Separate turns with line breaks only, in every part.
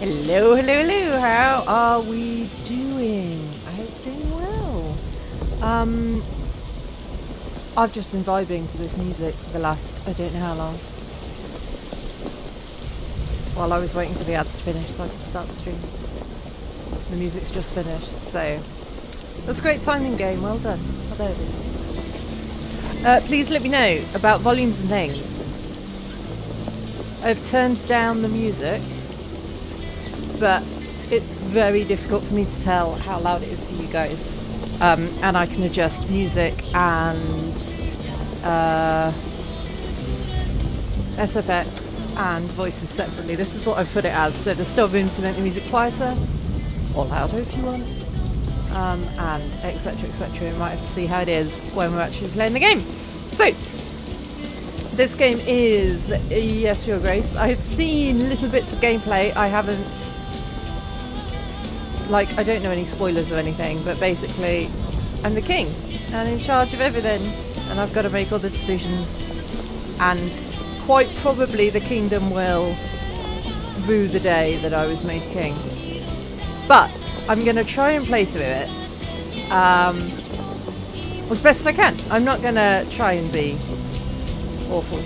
Hello, hello, hello. How are we doing? I hope doing well. I've just been vibing to this music for the last, I don't know how long. While I was waiting for the ads to finish so I could start the stream. The music's just finished, so that's great timing, game. Well done. Oh, there it is. Please let me know about volumes and things. I've turned down the music, but it's very difficult for me to tell how loud it is for you guys. And I can adjust music and SFX and voices separately. This is what I've put it as, so there's still room to make the music quieter or louder if you want, and etc, etc. You might have to see how it is when we're actually playing the game. So this game is Yes Your Grace. I have seen little bits of gameplay. I haven't, like, I don't know any spoilers or anything, but basically I'm the king and in charge of everything, and I've got to make all the decisions, and quite probably the kingdom will rue the day that I was made king. But I'm going to try and play through it as best as I can. I'm not going to try and be awful.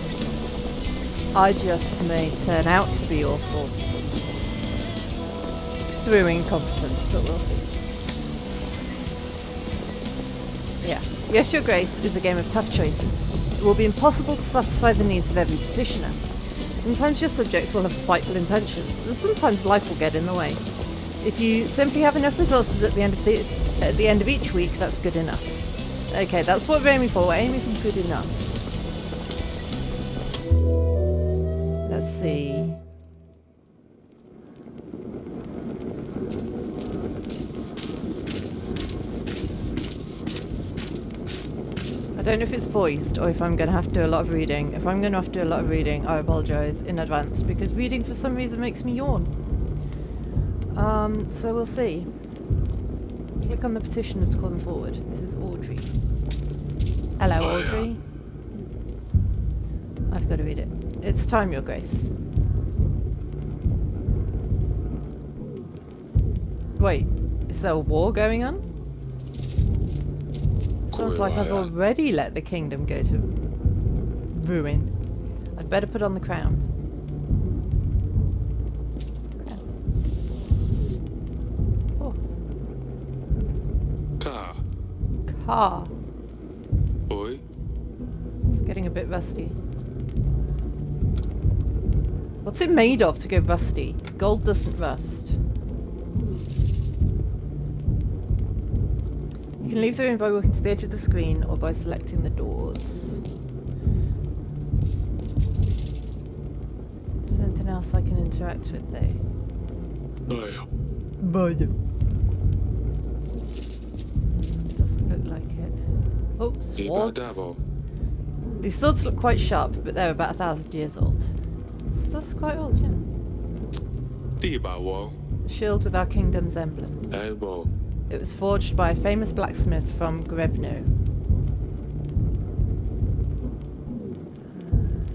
I just may turn out to be awful through incompetence, but we'll see. Yeah. Yes, Your Grace is a game of tough choices. It will be impossible to satisfy the needs of every petitioner. Sometimes your subjects will have spiteful intentions, and sometimes life will get in the way. If you simply have enough resources at the end of each week, that's good enough. Okay, that's what we're aiming for. We're aiming for good enough. Let's see. I don't know if it's voiced or if I'm going to have to do a lot of reading. If I'm going to have to do a lot of reading, I apologise in advance, because reading for some reason makes me yawn. So we'll see. Click on the petitioners to call them forward. This is Audrey. Hello, Audrey. I've got to read it. It's time, Your Grace. Wait, is there a war going on? Sounds like I've already let the kingdom go to ruin. I'd better put on the crown. Oh. Car.
Oi.
It's getting a bit rusty. What's it made of to go rusty? Gold doesn't rust. You can leave the room by walking to the edge of the screen or by selecting the doors. Is there anything else I can interact with though? Doesn't look like it. Oh, swords. These swords look quite sharp, but they're about 1,000 years old. So that's quite old, yeah. Shield with our kingdom's emblem. It was forged by a famous blacksmith from Grevno.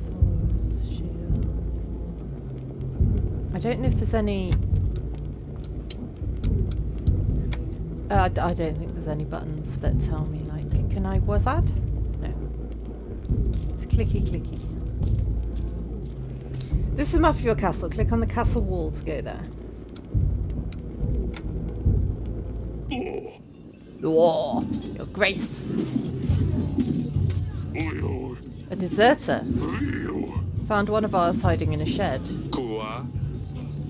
Swords, shield. I don't know if there's any... I don't think there's any buttons that tell me, like, can I WASD? No. It's clicky clicky. This is a map of your castle. Click on the castle wall to go there. War, Your Grace. A deserter. Found one of ours hiding in a shed.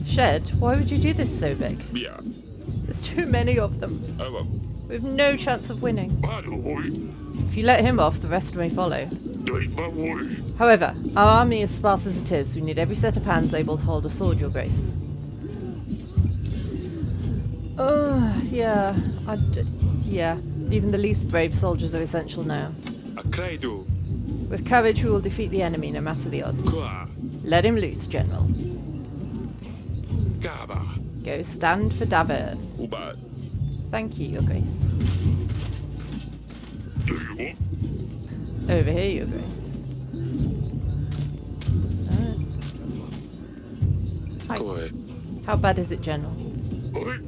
Shed? Why would you do this so big? There's too many of them. We have no chance of winning. If you let him off, the rest may follow. However, our army is sparse as it is. We need every set of hands able to hold a sword, Your Grace. Yeah. Yeah. Even the least brave soldiers are essential now. With courage, we will defeat the enemy, no matter the odds. Let him loose, General. Go stand for Davern. Thank you, Your Grace. Over here, Your Grace. Hi. How bad is it, General?
Oi,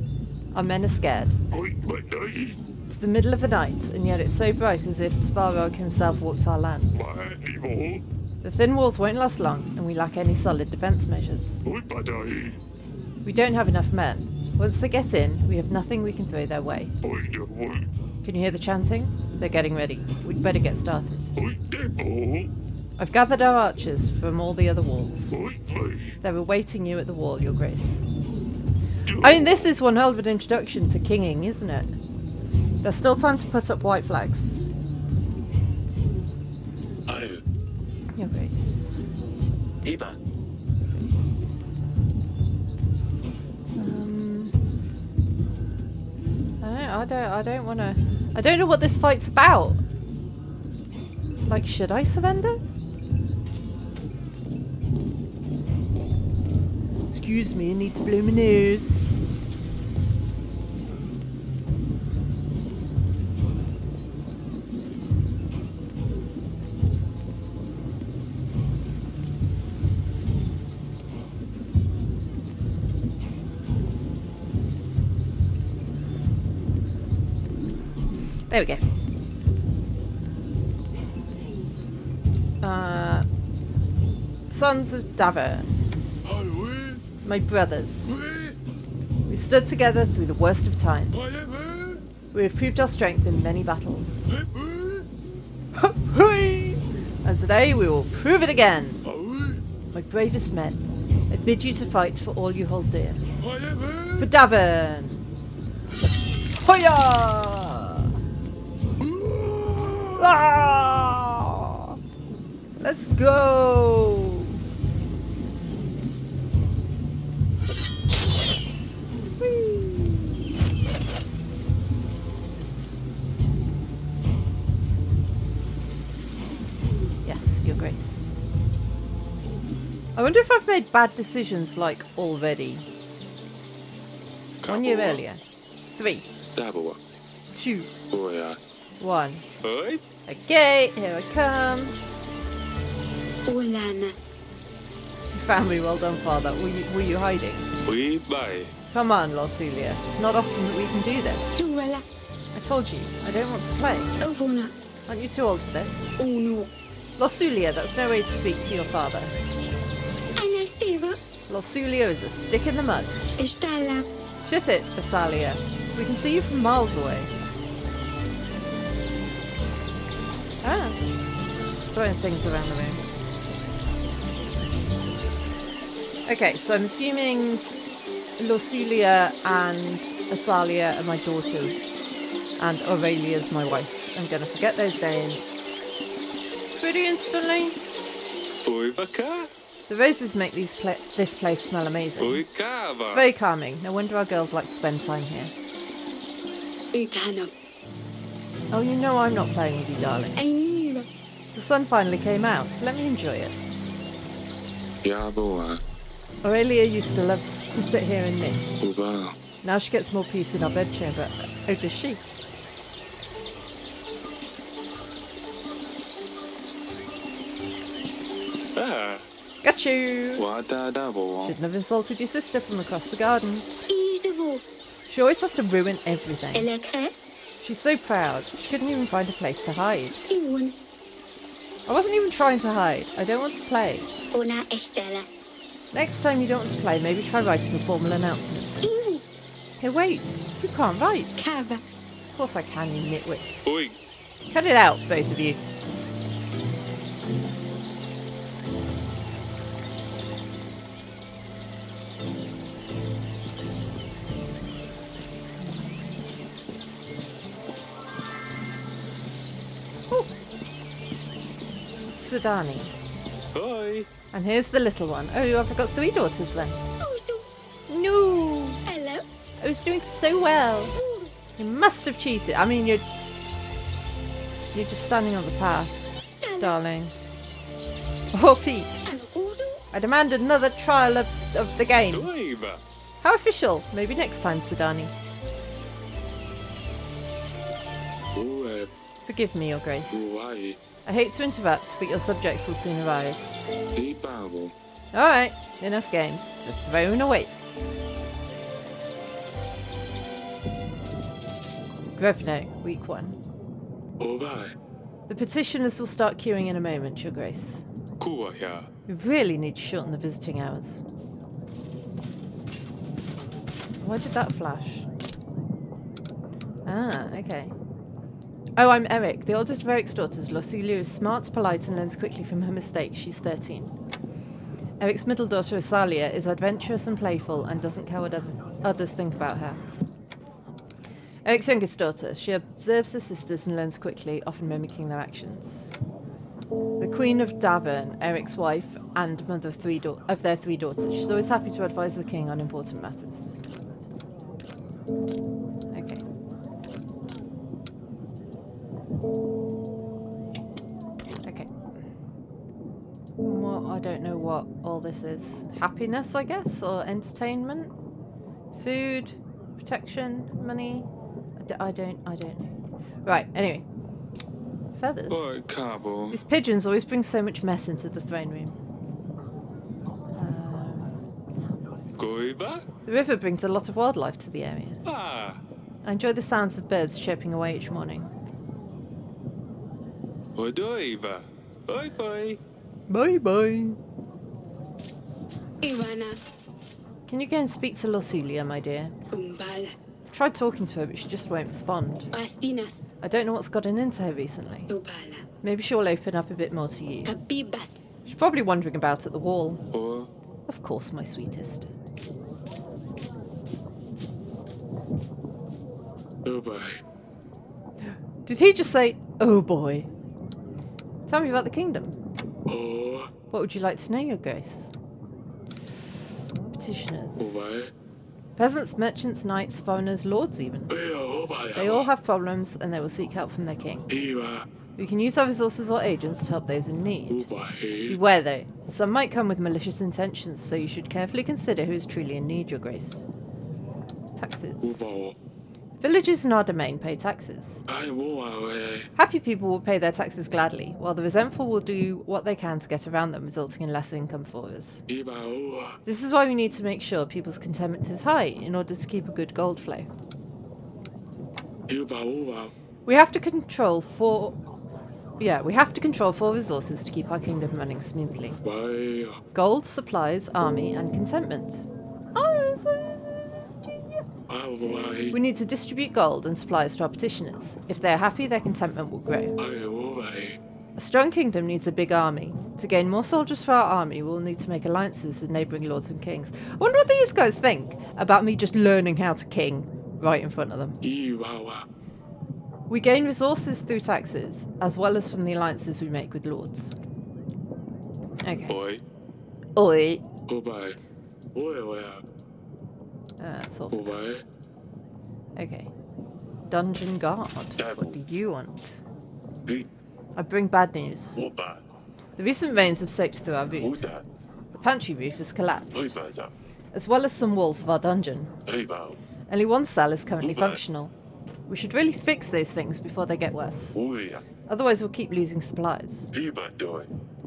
Our men are scared.
oi, Monday.
It's the middle of the night, and yet it's so bright as if Svarog himself walked our lands.
My evil.
The thin walls won't last long, and we lack any solid defence measures.
Oi, Monday.
We don't have enough men. Once they get in, we have nothing we can throw their way.
Oi, no.
Can you hear the chanting? They're getting ready. We'd better get started.
Oi, Debo.
I've gathered our archers from all the other walls.
Oi, me.
They're awaiting you at the wall, Your Grace. I mean, this is one hell of an introduction to kinging, isn't it? There's still time to put up white flags.
Oh,
Your Grace.
Eva.
I don't want to. I don't know what this fight's about. Like, should I surrender? Excuse me, I need to blow my nose. There we go. Sons of Davern,
Oi,
my brothers.
oi,
We stood together through the worst of times.
oi,
We have proved our strength in many battles.
oi,
And today we will prove it again.
oi,
My bravest men, I bid you to fight for all you hold dear.
oi,
For Davern! Hoya! Ah! Let's go! Whee! Yes, Your Grace. I wonder if I've made bad decisions, like, already. 1 year earlier. 3,
Dabawa.
2,
Oya.
1.
Oi.
Okay, here I come.
Olana.
Family, well done, Father. Were you hiding?
Oi, bye.
Come on, Lorcelia. It's not often that we can do this.
Suala.
I told you, I don't want to play.
Ovona.
Aren't you too old for this?
Uno.
Lorcelia, that's no way to speak to your father.
Anasteva.
Lorcelia is a stick in the mud.
Estala.
Shut it, Asalia. We can see you from miles away. Ah. Just throwing things around the room. Okay, so I'm assuming Lorcelia and Asalia are my daughters, and Aurelia's my wife. I'm going to forget those names pretty instantly.
Oi, baka.
The roses make this place smell amazing.
Oi,
It's
kava.
very calming. No wonder our girls like to spend time here.
Ukana.
Oh, you know I'm not playing with you, darling.
Ainira.
The sun finally came out, so let me enjoy it.
Yaboa.
Aurelia used to love to sit here and knit.
Uba.
Now she gets more peace in our bedchamber. Oh, does she?
Ah.
Got you!
Wada dabawa.
Shouldn't have insulted your sister from across the gardens.
Isdevo.
She always has to ruin everything.
Elaka.
She's so proud, she couldn't even find a place to hide.
Iwan.
I wasn't even trying to hide. I don't want to play.
Ona Estela.
Next time you don't want to play, maybe try writing a formal announcement.
Iwan.
Hey, wait! You can't write.
Kava.
Of course I can, you nitwit.
Oi.
Cut it out, both of you. Ooh. Sudani.
Oi.
And here's the little one. Oh, I've got 3 daughters then.
Ustu.
No!
Hello.
I was doing so well.
Uru.
You must have cheated. I mean, you're just standing on the path,
Stala.
darling. Or peaked.
Anakuzu.
I demand another trial of the game.
Oi, ba.
How official? Maybe next time, Sudani.
Oi.
Forgive me, Your Grace.
Uai.
I hate to interrupt, but your subjects will soon arrive.
Ibabo.
Alright, enough games. The throne awaits. Grevno, week 1.
Obai.
The petitioners will start queuing in a moment, Your Grace.
Kuwaya.
We really need to shorten the visiting hours. Why did that flash? Ah, okay. Oh, I'm Eric. The oldest of Eric's daughters, Lucilia, is smart, polite, and learns quickly from her mistakes. She's 13. Eric's middle daughter, Asalia, is adventurous and playful and doesn't care what others think about her. Eric's youngest daughter, she observes the sisters and learns quickly, often mimicking their actions. The Queen of Davern, Eric's wife and mother of their 3 daughters. She's always happy to advise the king on important matters. Okay. Okay. Well, I don't know what all this is. Happiness, I guess, or entertainment? Food? Protection? Money? I don't know. Right, anyway. Feathers.
Oi, Cabo.
These pigeons always bring so much mess into the throne room.
Goiba?
The river brings a lot of wildlife to the area.
Ah.
I enjoy the sounds of birds chirping away each morning.
Odoiba. Oi, bye.
Bye bye.
Iwana.
Can you go and speak to Lucilia, my dear?
Umbala.
I've tried talking to her, but she just won't respond.
Astinas.
I don't know what's gotten into her recently.
Ubala.
Maybe she'll open up a bit more to you.
Kabibas.
She's probably wandering about at the wall.
Or.
Of course, my sweetest.
Obai.
Did he just say, oh boy? Tell me about the kingdom.
Oh.
What would you like to know, Your Grace? Petitioners.
Obai.
Peasants, merchants, knights, foreigners, lords even. They all have problems and they will seek help from their king. We can use our resources or agents to help those in need. Beware though, some might come with malicious intentions, so you should carefully consider who is truly in need, Your Grace. Taxes. Villages in our domain pay taxes. Happy people will pay their taxes gladly, while the resentful will do what they can to get around them, resulting in less income for us. This is why we need to make sure people's contentment is high, in order to keep a good gold flow. We have to control 4 resources to keep our kingdom running smoothly. Gold, supplies, army, and contentment. We need to distribute gold and supplies to our petitioners. If they are happy, their contentment will grow. A strong kingdom needs a big army. To gain more soldiers for our army, we'll need to make alliances with neighbouring lords and kings. I wonder what these guys think about me just learning how to king right in front of them. We gain resources through taxes, as well as from the alliances we make with lords. Okay.
Oi.
Oi.
Obai.
Sort of. Okay. Dungeon guard. What do you want? I bring bad news. The recent rains have soaked through our roofs. The pantry roof has collapsed, as well as some walls of our dungeon. Only one cell is currently functional. We should really fix those things before they get worse. Otherwise we'll keep losing supplies.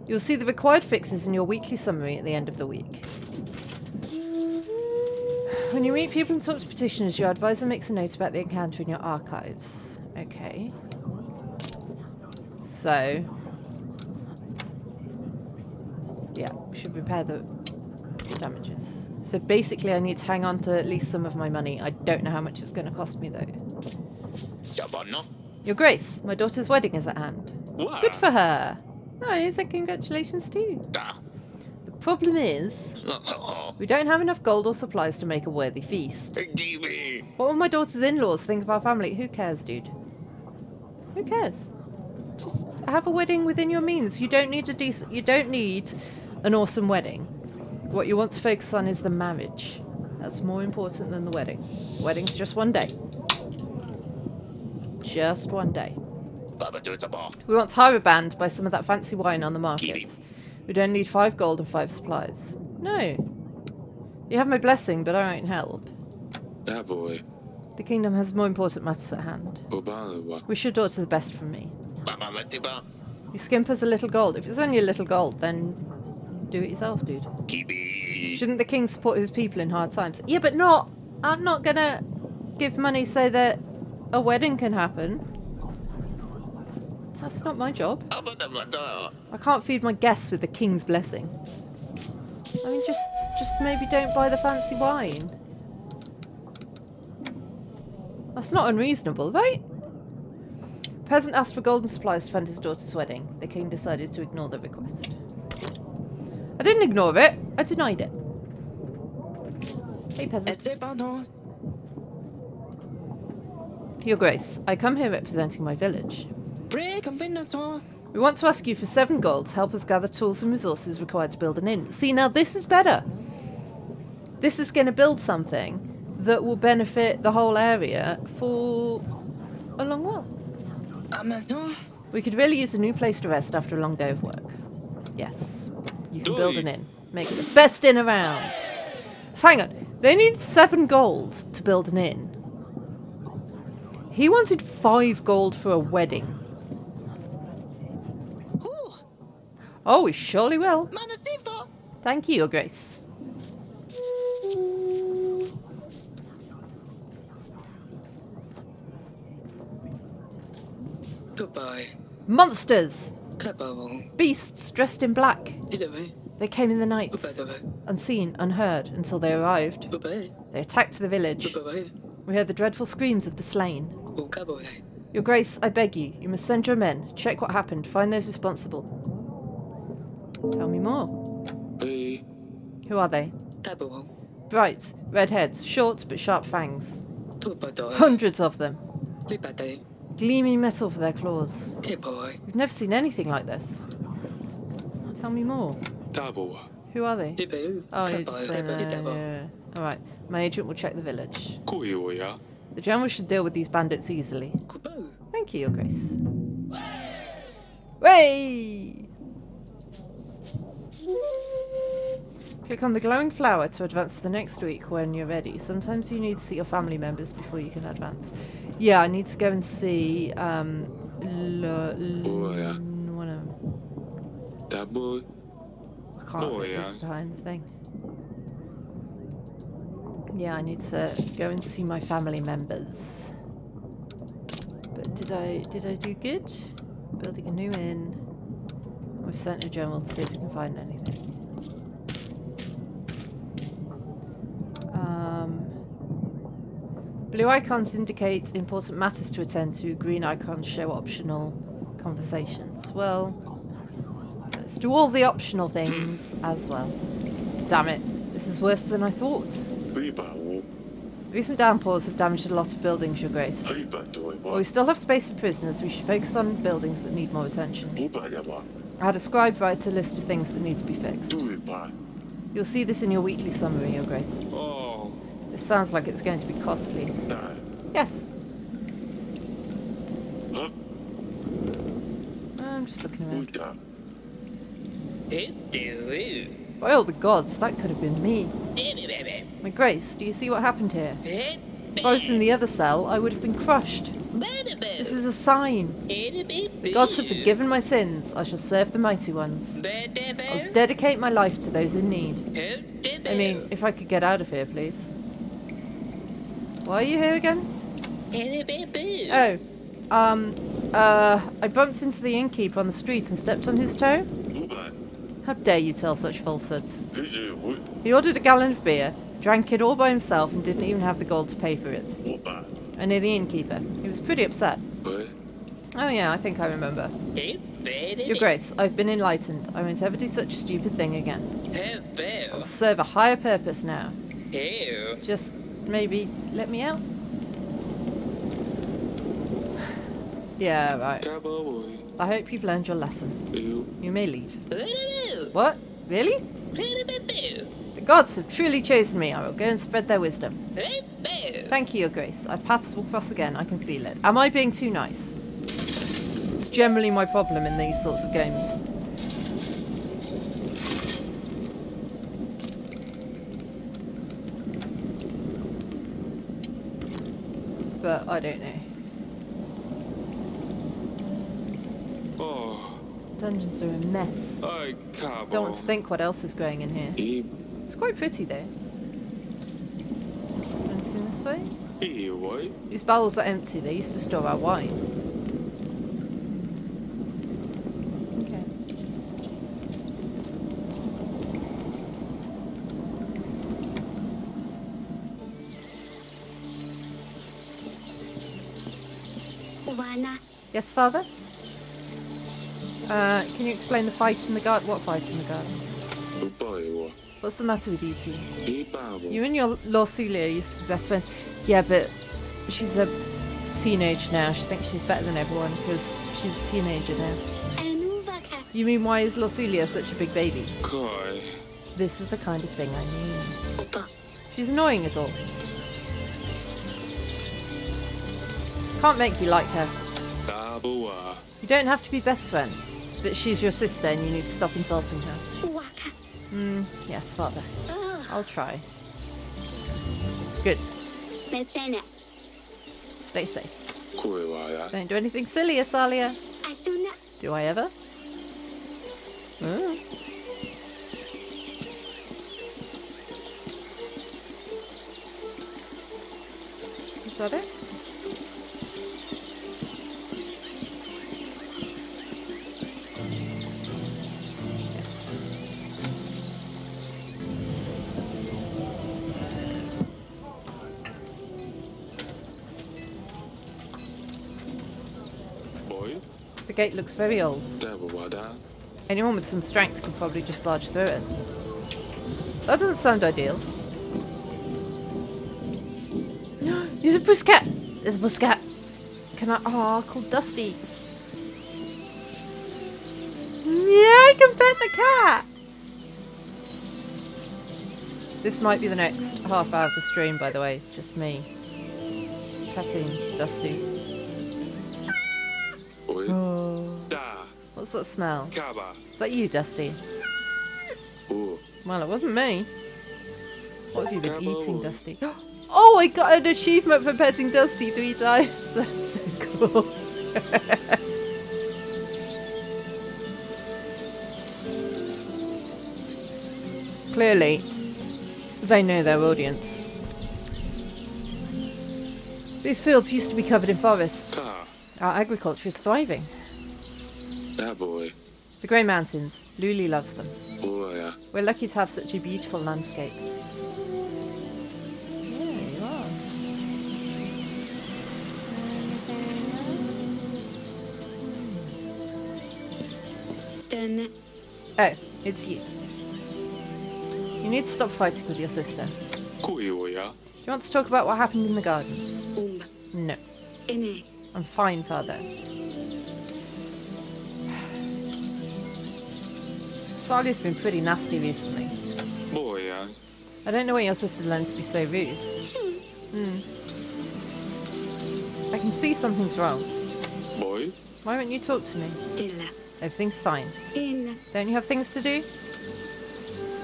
You'll see the required fixes in your weekly summary at the end of the week. When you meet people and talk to petitioners, your advisor makes a note about the encounter in your archives. Okay. So... yeah, we should repair the damages. So basically I need to hang on to at least some of my money. I don't know how much it's going to cost me though. Your Grace, my daughter's wedding is at hand. Good for her. Nice, and congratulations too. The problem is, we don't have enough gold or supplies to make a worthy feast. What will my daughter's in-laws think of our family? Who cares, dude? Who cares? Just have a wedding within your means. You don't need an awesome wedding. What you want to focus on is the marriage. That's more important than the wedding. Wedding's just one day. Just one day. We want to hire a band, buy some of that fancy wine on the market. We don't need 5 gold and 5 supplies. No. You have my blessing, but I won't help.
That boy.
The kingdom has more important matters at hand. Wish your daughter the best from me. You skimp us a little gold. If it's only a little gold, then Do it yourself, dude.
Kibi.
Shouldn't the king support his people in hard times? Yeah, but I'm not gonna give money so that a wedding can happen. That's not my job. I can't feed my guests with the king's blessing. I mean, just maybe don't buy the fancy wine. That's not unreasonable, right? Peasant asked for golden supplies to fund his daughter's wedding. The king decided to ignore the request. I didn't ignore it. I denied it. Hey, peasant. Your Grace, I come here representing my village. We want to ask you for 7 gold to help us gather tools and resources required to build an inn. See, now this is better. This is going to build something that will benefit the whole area for a long while. We could really use a new place to rest after a long day of work. Yes, you can build an inn. Make it the best inn around. So hang on, they need 7 gold to build an inn. He wanted 5 gold for a wedding. Oh, we surely will. Thank you, Your Grace.
Goodbye.
Monsters!
Goodbye.
Beasts dressed in black.
Goodbye.
They came in the night,
Goodbye.
unseen, unheard, until they arrived.
Goodbye.
They attacked the village.
Goodbye.
We heard the dreadful screams of the slain.
Goodbye.
Your Grace, I beg you, you must send your men, check what happened, find those responsible. Tell me more.
Hey.
Who are they?
Goodbye.
Bright, red heads, short but sharp fangs.
Goodbye.
Hundreds of them.
Goodbye.
Gleaming metal for their claws.
Goodbye.
We've never seen anything like this. Tell me more.
Double.
Who are they?
Goodbye.
Oh, you're just saying that.
Goodbye.
Yeah. Alright, my agent will check the village.
Koyoya.
The general should deal with these bandits easily.
Goodbye.
Thank you, Your Grace. Way! Click on the glowing flower to advance to the next week when you're ready. Sometimes you need to see your family members before you can advance. Yeah, I need to go and see one of them.
Double.
I can't read
yeah.
this behind the thing. Yeah, I need to go and see my family members. But did I do good? Building a new inn. We've sent a general to see if we can find anything. Blue icons indicate important matters to attend to. Green icons show optional conversations. Well, let's do all the optional things as well. Damn it, this is worse than I thought.
Ribao.
Recent downpours have damaged a lot of buildings, Your Grace.
Ribatoiwa.
While we still have space for prisoners, we should focus on buildings that need more attention.
Ubayama.
I had a scribe write a list of things that need to be fixed.
Tuipa.
You'll see this in your weekly summary, Your Grace.
Oh.
This sounds like it's going to be costly.
Nah.
Yes.
Huh?
I'm just looking around.
Uda.
By all the gods, that could have been me. My Grace, do you see what happened here? If I was in the other cell, I would have been crushed. This is a sign. The gods have forgiven my sins. I shall serve the mighty ones. I'll dedicate my life to those in need. I mean, if I could get out of here, please. Why are you here again? Oh, I bumped into the innkeeper on the street and stepped on his toe.
Uba.
How dare you tell such falsehoods?
What?
He ordered a gallon of beer, drank it all by himself, and didn't even have the gold to pay for it.
Uba.
I know the innkeeper. He was pretty upset.
What?
Oh yeah, I think I remember. Your Grace, I've been enlightened. I won't ever do such a stupid thing again. I'll serve a higher purpose now. Just maybe let me out? Yeah, right.
Double.
I hope you've learned your lesson.
Ew.
You may leave. What? Really? The gods have truly chosen me. I will go and spread their wisdom. Thank you, Your Grace. Our paths will cross again. I can feel it. Am I being too nice? It's generally my problem in these sorts of games. But I don't know.
Oh.
Dungeons are a mess.
Ai, cabo.
Don't want to think what else is going in here.
E,
It's quite pretty though. Is there anything this way?
e, oi.
These barrels are empty. They used to store our wine. Okay.
Wana.
Yes, Father? Can you explain the fight in the garden? What fight in the gardens?
Upai wa.
What's the matter with you two?
E babo.
You and your Lorsulia used to be best friends. Yeah, but she's a teenager now. She thinks she's better than everyone because she's a teenager now.
Anuvaka.
You mean why is Lorsulia such a big baby?
Kai.
This is the kind of thing I mean.
Upa.
She's annoying is all. Can't make you like her.
Dabo wa.
You don't have to be best friends, but she's your sister and you need to stop insulting her.
Waka.
Yes, Father.
Oh.
I'll try. Good.
Metsena.
Stay safe.
Koe wa ya.
Don't do anything silly, Asalia.
Atuna.
Do I ever? Oh. Is that it?
Oi.
The gate looks very old.
Dabo wa da.
Anyone with some strength can probably just barge through it. That doesn't sound ideal. There's a pussycat! There's a pussycat! Can I... Oh, called Dusty. Yeah, I can pet the cat! This might be the next half hour of the stream, by the way. Just me. Petting Dusty.
Oi.
Oh.
Da.
What's that smell?
Kaba.
Is that you, Dusty?
O.
Well, it wasn't me. What have you been
Gabbo.
eating, Dusty? Oh, I got an achievement for petting Dusty 3 times. That's so cool. Clearly, they know their audience. These fields used to be covered in forests.
Ka.
Our agriculture is thriving.
Dabo oi.
The Grey Mountains. Luli loves them.
O ya.
We're lucky to have such a beautiful landscape. Yeah, you are.
Stena.
Oh, it's you. You need to stop fighting with your sister.
Kui o ya.
Do you want to talk about what happened in the gardens?
Umba.
No.
Ene.
I'm fine, Father. Salia's been pretty nasty recently.
Boy ya.
I don't know where your sister learned to be so rude. I can see something's wrong.
Boy.
Why won't you talk to me?
Dilla.
Everything's fine.
Ina.
Don't you have things to do?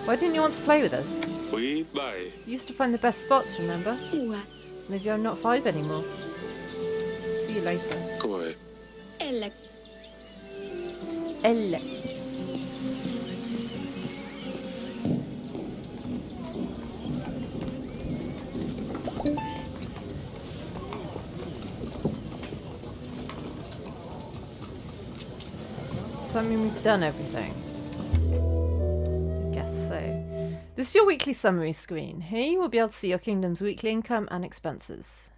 Why didn't you want to play with us?
We bye.
You used to find the best spots, remember?
Ua.
Maybe I'm not 5 anymore. See you later.
Koe.
Ella.
Elle. Does that mean we've done everything? I guess so. This is your weekly summary screen. Here you will be able to see your kingdom's weekly income and expenses.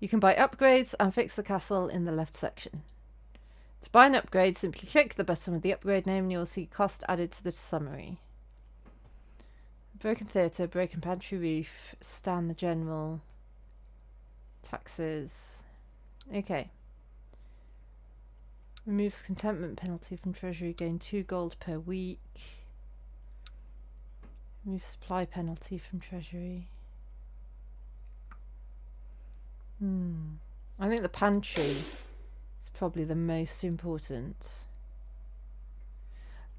You can buy upgrades and fix the castle in the left section. To buy an upgrade, simply click the button with the upgrade name and you will see cost added to the summary. Broken theatre, broken pantry roof, stand the general, taxes. Okay. Removes contentment penalty from treasury, gain 2 gold per week. Removes supply penalty from treasury. I think the pantry is probably the most important.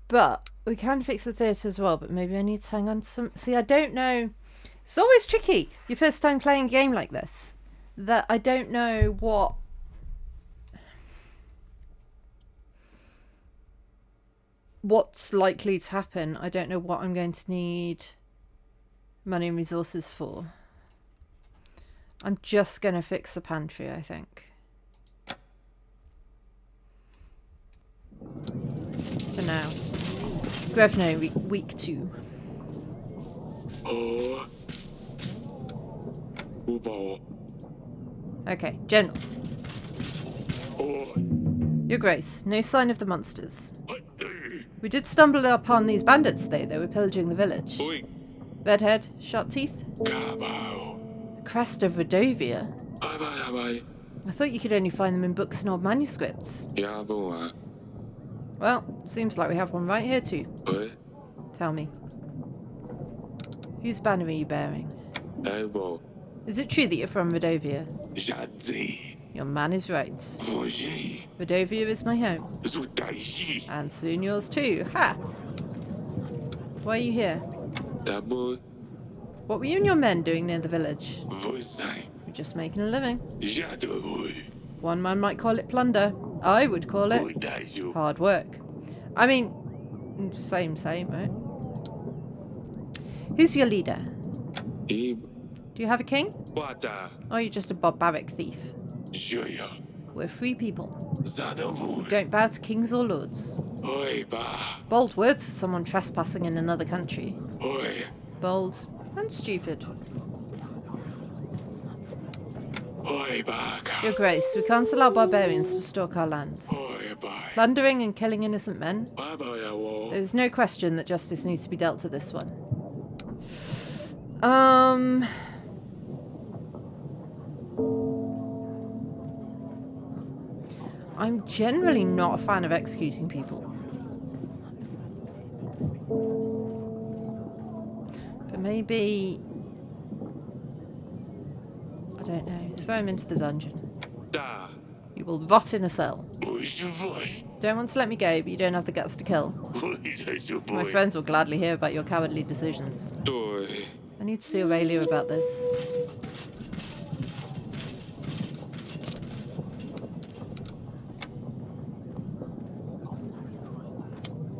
But we can fix the theatre as well, but maybe I need to hang on to some... See, I don't know. It's always tricky, your first time playing a game like this, that I don't know what... what's likely to happen. I don't know what I'm going to need money and resources for. I'm just going to fix the pantry, I think. For now. Grevno, week 2.
Oh. Ubo.
Okay, General.
Oh.
Your Grace, no sign of the monsters. We did stumble upon these bandits, though. They were pillaging the village.
Oi.
Redhead, sharp teeth,
Kabao.
crest of Rodovia.
Bye.
I thought you could only find them in books and old manuscripts.
Yeah, boy.
Well, seems like we have one right here too.
Oi.
Tell me. Whose banner are you bearing?
Elbow.
Is it true that you're from Rodovia?
Jadzi.
Your man is right.
Voji.
Rodovia is my home.
Zutaishi.
And soon yours too. Ha! Why are you here?
Tabu.
What were you and your men doing near the village?
Vozai.
We're just making a living.
Jadoi.
One man might call it plunder. I would call it
Odaiju.
hard work. I mean, same, right? Who's your leader?
Ib.
Do you have a king?
Wata.
Or are you just a barbaric thief?
Joya.
We're free people.
Zadamu.
Don't bow to kings or lords.
Oi ba.
Bold words for someone trespassing in another country.
Oi.
Bold and stupid.
Oi ba.
Your Grace, we can't allow barbarians to stalk our lands.
Oi ba.
Plundering and killing innocent men.
Baba yawo.
There's no question that justice needs to be dealt to this one. I'm generally not a fan of executing people. But maybe... I don't know. Throw him into the dungeon.
Da.
You will rot in a cell.
Boy.
Don't want to let me go, but you don't have the guts to kill. My friends will gladly hear about your cowardly decisions.
Doi.
I need to see Aurelia about this.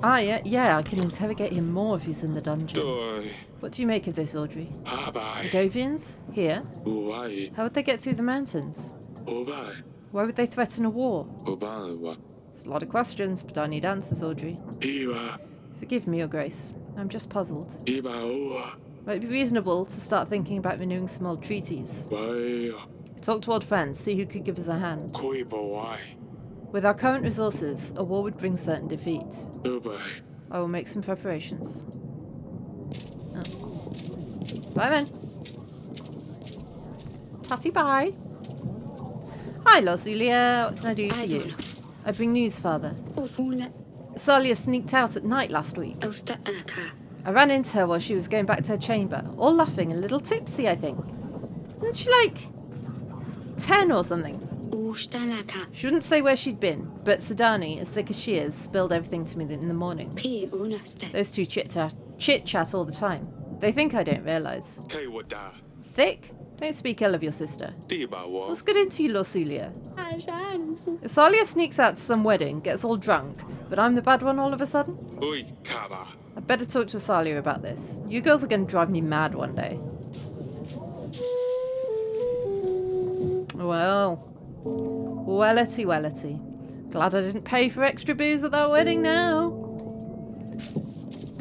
Ah, yeah, I can interrogate him more if he's in the dungeon.
Doi.
What do you make of this, Audrey?
Abai.
Govians? Here?
Uwai.
How would they get through the mountains?
Obai.
Why would they threaten a war?
Obawa.
It's a lot of questions, but I need answers, Audrey.
Iwa.
Forgive me, Your Grace. I'm just puzzled.
Iba oa.
Might be reasonable to start thinking about renewing some old treaties.
Wai.
Talk to old friends, see who could give us a hand.
Koi bawai.
With our current resources, a war would bring certain defeat.
Ubai.
I will make some preparations. Oh. Bye then. Patty bye. Hi, Lozulia. What can I do for you?
Aduna.
I bring news, Father.
Ufula.
Salia sneaked out at night last week.
Austa aka.
I ran into her while she was going back to her chamber, all laughing and a little tipsy, I think. Isn't she like 10 or something?
Ustalaka.
She wouldn't say where she'd been, but Sidani, as thick as she is, spilled everything to me in the morning.
P unaste.
Those two chit-chat all the time. They think I don't realise.
Kei wada.
Thick? Don't speak ill of your sister.
Tiba wa.
What's good into you, Losulia?
Ajan.
If Salia sneaks out to some wedding, gets all drunk, but I'm the bad one all of a sudden?
Oi kaba.
I'd better talk to Salia about this. You girls are going to drive me mad one day. Well. Wellity. Glad I didn't pay for extra booze at that wedding now.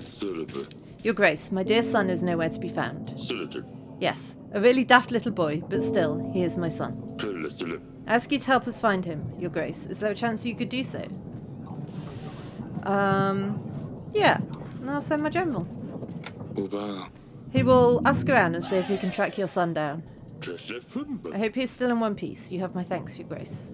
Sulubu.
Your Grace, my dear son is nowhere to be found.
Sulubu.
Yes, a really daft little boy, but still, he is my son.
Sulubu.
I ask you to help us find him, Your Grace. Is there a chance you could do so? Yeah. And I'll send my general.
Uba.
He will ask around and see if he can track your son down.
Tresefumba.
I hope he's still in one piece. You have my thanks, Your Grace.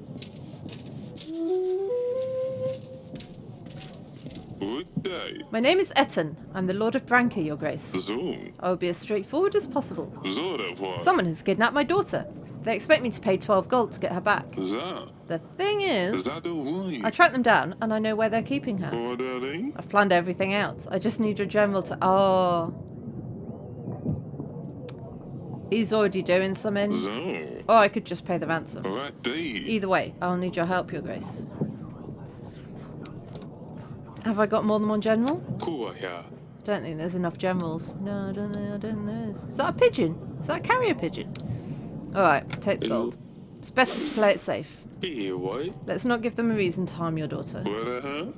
Udai.
My name is Etten. I'm the Lord of Branca, Your Grace.
Zoom.
I will be as straightforward as possible.
Zora wa.
Someone has kidnapped my daughter. They expect me to pay 12 gold to get her back.
Za.
The thing is,
Zadu
I tracked them down and I know where they're keeping her.
Odari.
I've planned everything out. I just need your general to... Oh. He's already doing something.
Zo.
Or I could just pay the ransom.
Rati.
Either way, I'll need your help, Your Grace. Have I got more than one general?
Kuya.
Don't think there's enough generals. No, I don't think there is. Is that a pigeon? Is that a carrier pigeon? Alright, take the gold. It's better to play it safe.
Boy.
Let's not give them a reason to harm your daughter.
What?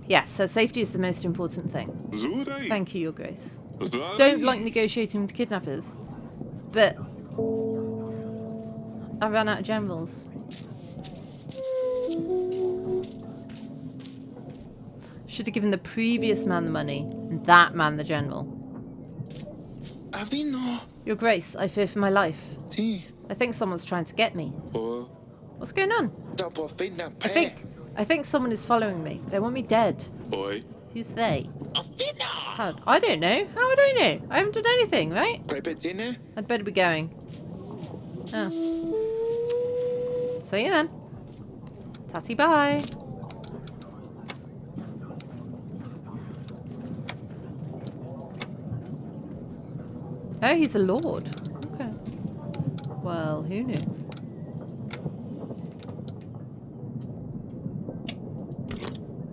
Yes, her safety is the most important thing.
Zudai.
Thank you, Your Grace.
Zudai.
Don't like negotiating with kidnappers, but I ran out of generals. Should have given the previous man the money, and that man the general.
Avino.
Your Grace, I fear for my life.
Ti.
I think someone's trying to get me.
Or
What's going on?
Double fina
I think someone is following me. They want me dead.
boy.
Who's they?
Avino.
How? I don't know. How would I know? I haven't done anything, right?
Prepetine.
I'd better be going. Oh. See you then. Tatty bye. Oh, he's a lord. Okay. Well, who knew?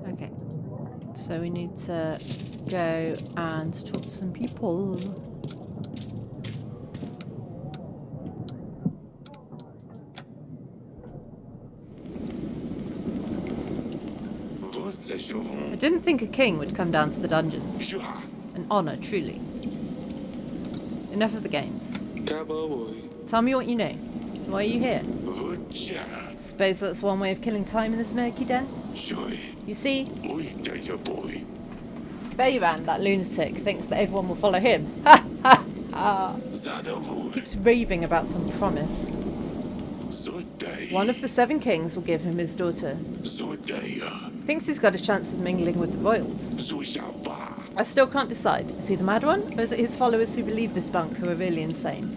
Okay. So we need to go and talk to some people.
Você chorou.
I didn't think a king would come down to the dungeons.
Chua.
An honour, truly. Enough of the games.
Kaba boy.
Tell me what you know. Why are you here?
Vucha.
Suppose that's one way of killing time in this murky den?
Joy.
You see,
Uita your boy.
Bayran, that lunatic, thinks that everyone will follow him. Ha ha ha!
Zadavu.
Keeps raving about some promise.
Zudai.
One of the 7 kings will give him his daughter.
Zudaya.
Thinks he's got a chance of mingling with the royals.
Zushava.
I still can't decide. Is he the mad one, or is it his followers who believe this bunk who are really insane?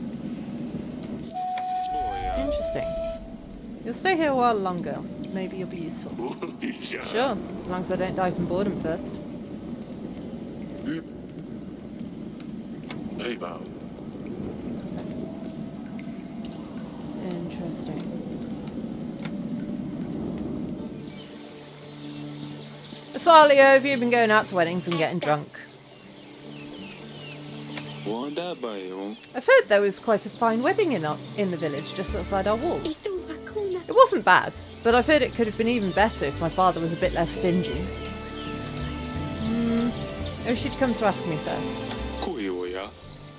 Boya.
Interesting. You'll stay here a while longer. Maybe you'll be useful. Sure, as long as I don't die from boredom first.
Hey, Bob.
Interesting. Asalio, have you been going out to weddings and getting drunk?
Wanda bayo.
I've heard there was quite a fine wedding in the village just outside our walls.
Itu hakuna.
It wasn't bad, but I've heard it could have been even better if my father was a bit less stingy. Oh, she'd come to ask me first.
Kuya.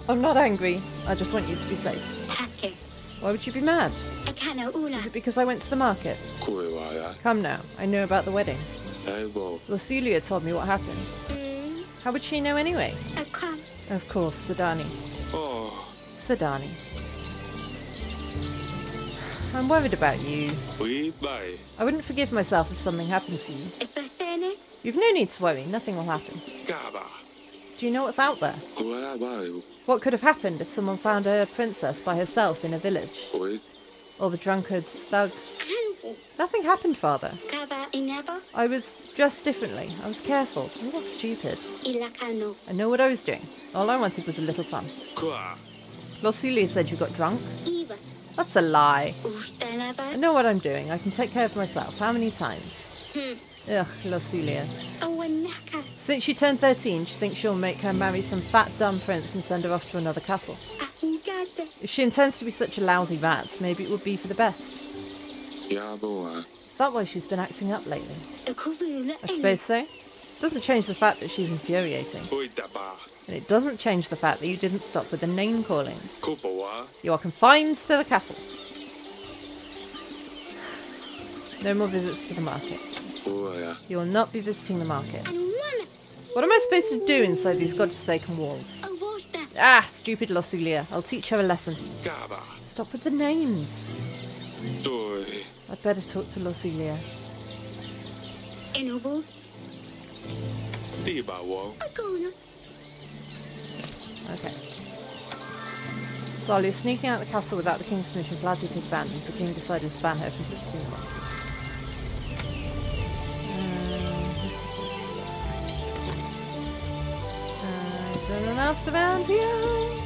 I'm not angry. I just want you to be safe.
Hake.
Why would you be mad?
Akana ula.
Is it because I went to the market?
Kuya.
Come now, I know about the wedding.
Hey bo.
Lucilia told me what happened. How would she know anyway?
Akam.
Of course, Sadani.
Oh.
Sadani. I'm worried about you.
We bye.
I wouldn't forgive myself if something happened to you.
Epasene.
You've no need to worry, nothing will happen.
Kaba.
Do you know what's out there?
Kuya bayo.
What could have happened if someone found a princess by herself in a village?
Boy.
All the drunkards, thugs.
Hanfu.
Nothing happened, Father.
Kava inaba.
I was dressed differently. I was careful. I'm not stupid.
Ilakano.
I know what I was doing. All I wanted was a little fun.
Kua.
Lucilia said you got drunk.
Iva.
That's a lie. I
Ustalaba.
know what I'm doing. I can take care of myself. How many times? Ugh, Lucilia.
Awanaka.
Since she turned 13, she thinks she'll make her marry some fat, dumb prince and send her off to another castle.
Ahugate.
If she intends to be such a lousy rat, maybe it would be for the best.
Yaboa.
Is that why she's been acting up lately?
Akuvula.
I suppose so. Doesn't change the fact that she's infuriating.
Oitaba.
And it doesn't change the fact that you didn't stop with the name calling.
Kupawa.
You are confined to the castle. No more visits to the market.
Kuya.
You will not be visiting the market.
Anumana.
What am I supposed to do inside these godforsaken walls?
Avosta.
Ah, stupid Lucilia. I'll teach her a lesson.
Kaba.
Stop with the names.
Toy.
I'd better talk to Lucilia.
Enovo.
Tibawo.
Akona.
Okay. Salia sneaking out the castle without the king's permission flattered his band as the king decided to ban her from visiting the market. Is there anyone else around here?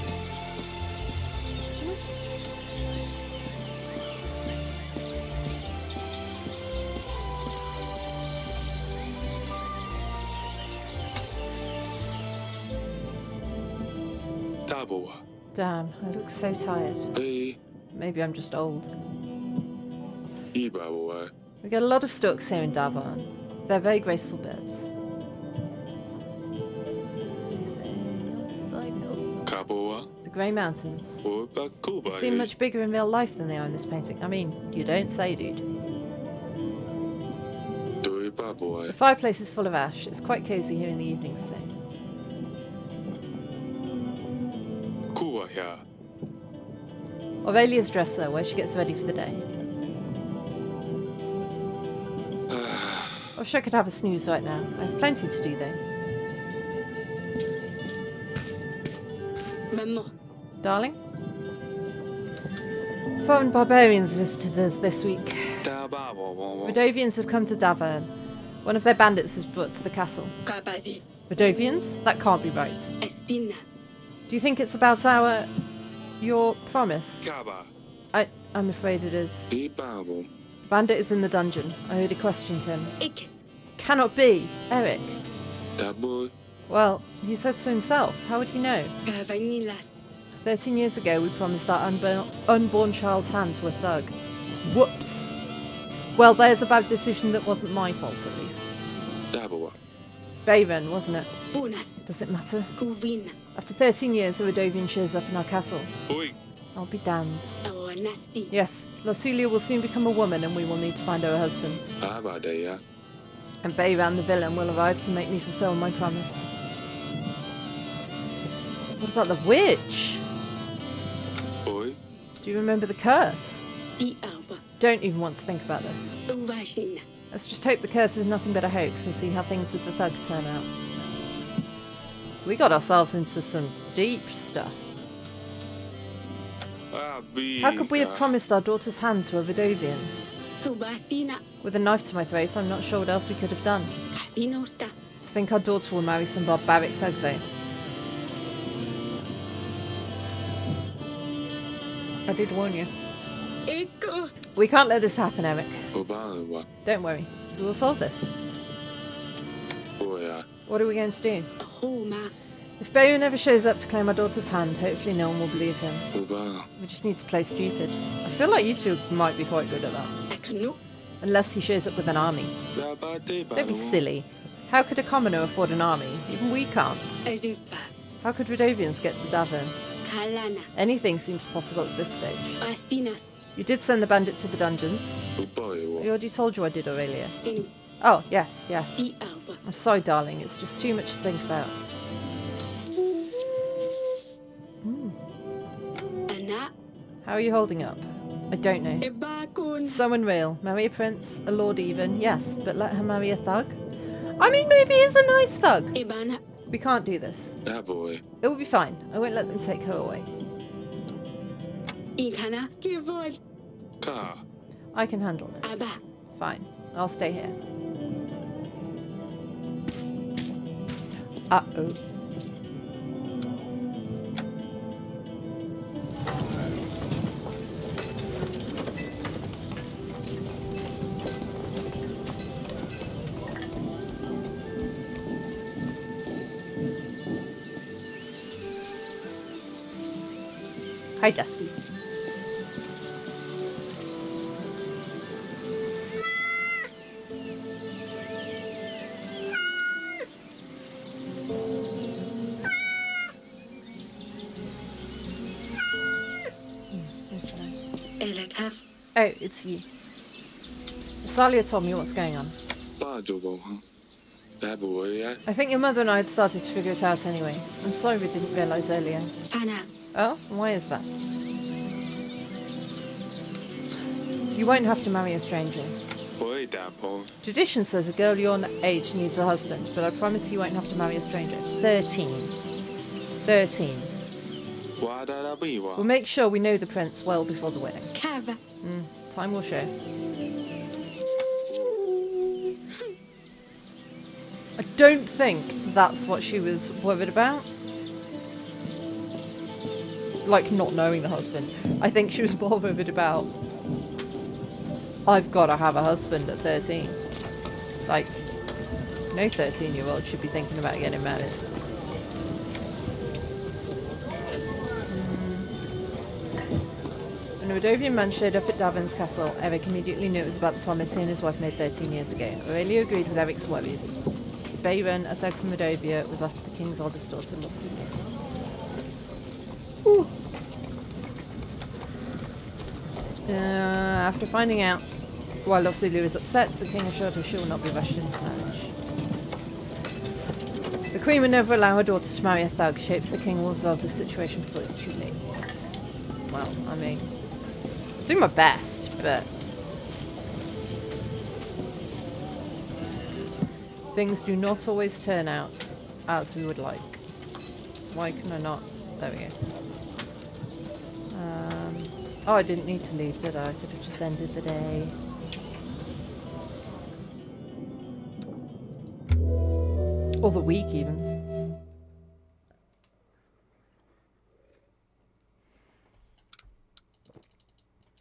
Baboa.
Damn, I look so tired.
Hey,
Maybe I'm just old.
Baboa.
We get a lot of storks here in Davon. They're very graceful birds.
Kaboa.
The Grey Mountains.
Or Bakuba.
They seem much bigger in real life than they are in this painting. I mean, you don't say, dude.
Doi Baboa.
The fireplace is full of ash. It's quite cosy here in the evenings, though.
Kuahia.
Aurelia's dresser, where she gets ready for the day. I wish I could have a snooze right now. I have plenty to do, though.
Maman.
Darling? Foreign barbarians visited us this week.
Da Baboa.
Rodovians have come to Davern. One of their bandits was brought to the castle.
Kabadi.
Rodovians? That can't be right.
Estina.
Do you think it's about your promise?
Kaba.
I'm afraid it is.
Babo.
The bandit is in the dungeon. I already questioned him.
Ik.
Cannot be. Eric.
Da boy.
Well, he said so himself. How would he know?
Kavanilas.
13 years ago, we promised our unborn child's hand to a thug. Whoops. Well, there's a bad decision that wasn't my fault, at least.
Daboa.
Bayron, wasn't it?
Bunas.
Does it matter?
Kuvina.
After 13 years, a Rodovian shows up in our castle.
Oi.
I'll be damned.
Oh, nasty.
Yes, Lasulia will soon become a woman and we will need to find her a husband.
Abadea.
And Bayran the villain will arrive to make me fulfill my promise. What about the witch?
Oi.
Do you remember the curse?
Di alba.
Don't even want to think about this.
Uvashina.
Let's just hope the curse is nothing but a hoax and see how things with the thug turn out. We got ourselves into some deep stuff. How could we have promised our daughter's hand to a Vidovian?
Kubasina.
With a knife to my throat, I'm not sure what else we could have done.
Kavinosta.
To think our daughter will marry some barbaric thug, though. I did warn you.
Eko.
We can't let this happen, Eric.
Obawa.
Don't worry. We will solve this.
Oya.
What are we going to do?
Homa.
If Bayron never shows up to claim our daughter's hand, hopefully no one will believe him.
Oba.
We just need to play stupid. I feel like you two might be quite good at that.
Akano.
Unless he shows up with an army.
Dabate
Don't be silly. How could a commoner afford an army? Even we can't.
Azufa.
How could Rodovians get to Davern?
Kalana.
Anything seems possible at this stage.
Astinas.
You did send the bandit to the dungeons. I
Oboyo.
already told you I did, Aurelia.
Inu.
Oh, yes, yes.
Di alba.
I'm sorry, darling. It's just too much to think about.
Ana.
How are you holding up? I don't know.
Ebakun.
So unreal. Marry a prince, a lord even, yes, but let her marry a thug? I mean, maybe he's a nice thug.
Ibana.
We can't do this.
Daboy.
It will be fine. I won't let them take her away.
Ikana. Kivol.
Ka.
I can handle this.
Aba.
Fine. I'll stay here. Uh-oh. Hi, Dusty.
Elekaf.
Oh, it's you. Salia told me what's going on.
Bajobo. Daboya.
I think your mother and I had started to figure it out anyway. I'm sorry we didn't realise earlier.
Fana.
Oh, why is that? You won't have to marry a stranger.
Oi, Dabo.
Tradition says a girl your age needs a husband, but I promise you won't have to marry a stranger. 13. 13.
Wadarabiwa.
We'll make sure we know the prince well before the wedding.
Kava.
Time will show. I don't think that's what she was worried about. Like, not knowing the husband. I think she was more worried about, I've got to have a husband at 13. Like, no 13-year-old should be thinking about getting married. When a Rodovian man showed up at Davern's castle, Eric immediately knew it was about the promise he and his wife made 13 years ago. Aurelio agreed with Eric's worries. Bayron, a thug from Rodovia, was after the king's oldest daughter, Losulu. Ooh. After finding out why Losulu is upset, the king assured her she will not be rushed into marriage. The queen would never allow her daughter to marry a thug. She hopes the king will resolve the situation before it's too late. Well, I mean, I'll do my best, but things do not always turn out as we would like. Why can I not? There we go. Oh, I didn't need to leave, did I? I could have just ended the day. Or the week, even.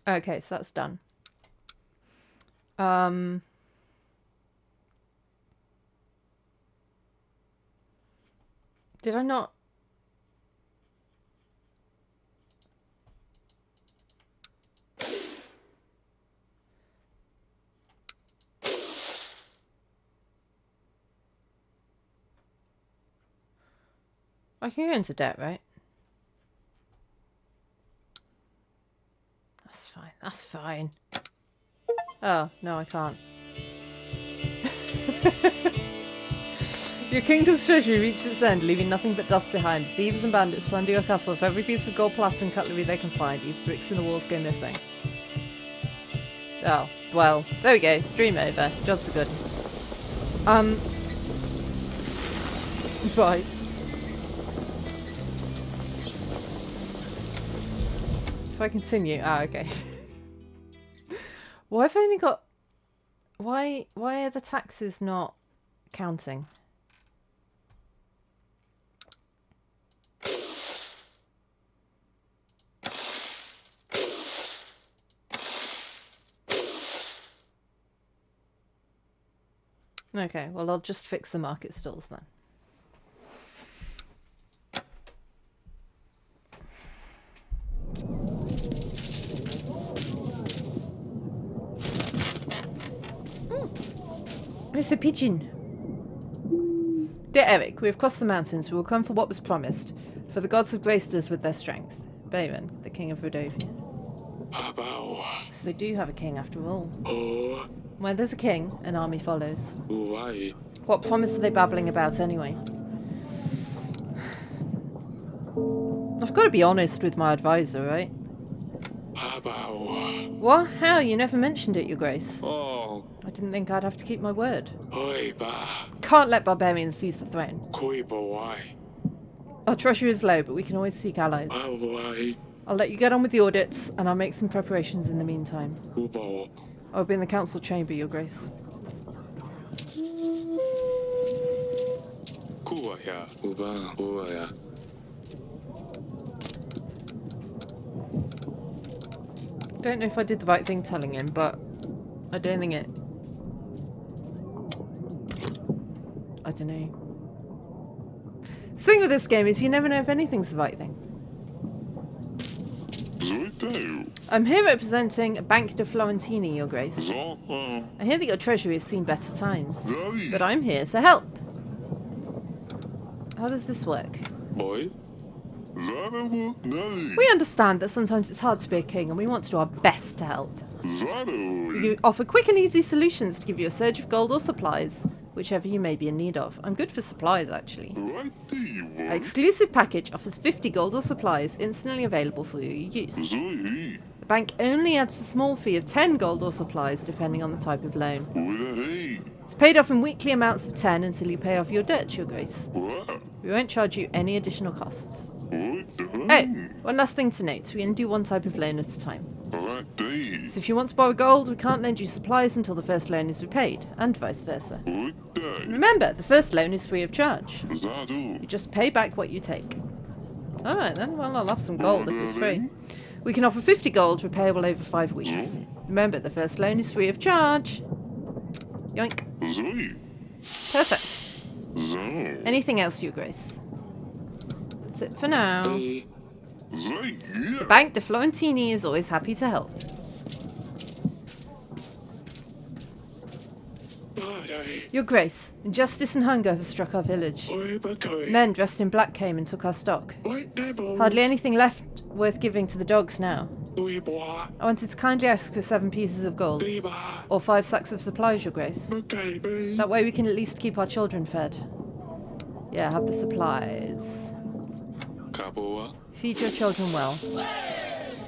Okay, so that's done. Did I not? I can go into debt, right? That's fine. That's fine. Oh, no, I can't. Your kingdom's treasury reached its end, leaving nothing but dust behind. Thieves and bandits plunder your castle for every piece of gold, plaster and cutlery they can find. Even bricks in the walls go missing. Oh, well, there we go. Stream over. Jobs are good. Right. If I continue... Ah, okay. Why have I only got... Why are the taxes not counting? Okay, well I'll just fix the market stalls then. It's a pigeon. Dear Eric, we have crossed the mountains. We will come for what was promised. For the gods have graced us with their strength. Bayron, the king of Rodovia.
How
So they do have a king after all.
Oh,
Where there's a king, an army follows.
why?
What promise are they babbling about anyway? I've got to be honest with my advisor, right?
How?
What? How? You never mentioned it, Your Grace.
Oh,
I didn't think I'd have to keep my word.
oi ba,
Can't let barbarians seize the throne.
koi ba why?
Our treasure is low, but we can always seek allies.
Why?
I'll let you get on with the audits, and I'll make some preparations in the meantime.
Ubo,
I'll be in the council chamber, Your Grace.
kuwa ya, uba ya.
Don't know if I did the right thing telling him, but I don't think it... I don't know. The thing with this game is you never know if anything's the right thing. I'm here representing Bank de Florentini, Your Grace. I hear that your treasury has seen better times, but I'm here to help. How does this work?
Boy?
We understand that sometimes it's hard to be a king, and we want to do our best to help. We offer quick and easy solutions to give you a surge of gold or supplies, whichever you may be in need of. I'm good for supplies, actually. Our exclusive package offers 50 gold or supplies instantly available for your use. The bank only adds a small fee of 10 gold or supplies, depending on the type of loan. It's paid off in weekly amounts of 10 until you pay off your debt, Your Grace. We won't charge you any additional costs. Oh, one last thing to note. We only do one type of loan at a time. So if you want to borrow gold, we can't lend you supplies until the first loan is repaid, and vice versa. And remember, the first loan is free of charge. You just pay back what you take. Alright then, well I'll have some gold if it's free. We can offer 50 gold, repayable over 5 weeks. Remember, the first loan is free of charge. Yoink. Perfect. Anything else, Your Grace? That's it for now.
Zay
Bank de Florentini is always happy to help.
Bye.
Your Grace, injustice and hunger have struck our village.
Oi, bakoi.
Men dressed in black came and took our stock.
Oi, table.
Hardly anything left worth giving to the dogs now.
Oi, boy.
I wanted to kindly ask for 7 pieces of gold.
Diba.
Or 5 sacks of supplies, Your Grace.
Okay, babe.
That way we can at least keep our children fed. Yeah, have the supplies.
Kaboa.
Feed your children well.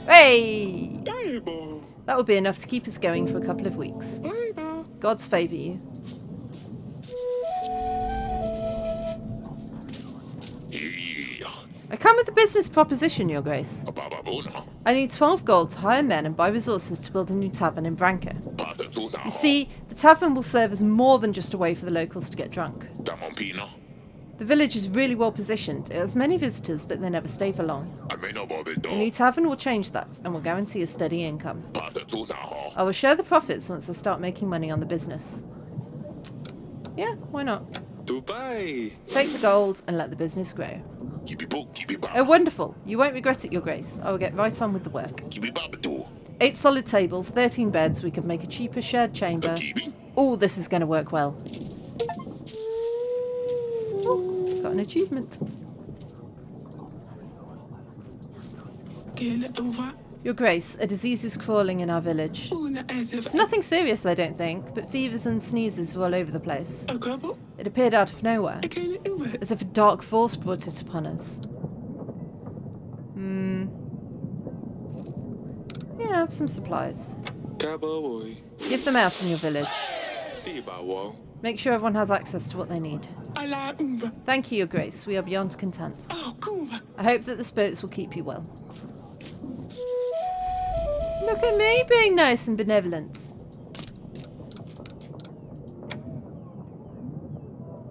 Hey!
Table.
That will be enough to keep us going for a couple of weeks.
Diba.
Gods favour you.
Yeah.
I come with a business proposition, Your Grace.
Bababuna.
I need 12 gold to hire men and buy resources to build a new tavern in Branca.
Patatuna.
You see, the tavern will serve as more than just a way for the locals to get drunk.
Damampina.
The village is really well positioned. It has many visitors, but they never stay for long.
I may know about
The
it.
new tavern will change that and will guarantee a steady income.
Patatuna.
I will share the profits once I start making money on the business. Yeah, why not?
Dubai.
Take the gold and let the business grow.
Kibi book, kibi
Oh,
baba.
wonderful. You won't regret it, Your Grace. I will get right on with the work.
Kibi baba too.
8 solid tables, 13 beds. We could make a cheaper shared chamber.
Kibi.
Oh, this is going to work well. Oh, got an achievement.
Get over.
Your Grace, a disease is crawling in our village.
Una
It's nothing serious, I don't think, but fevers and sneezes are all over the place.
A couple.
It appeared out of nowhere,
Get over.
as if a dark force brought it upon us. Yeah, have some supplies.
Kaboy.
Give them out in your village.
Diba wo.
Make sure everyone has access to what they need.
Ala umba.
Thank you, Your Grace. We are beyond content.
Oh, kuma.
I hope that the spirits will keep you well. Look at me being nice and benevolent.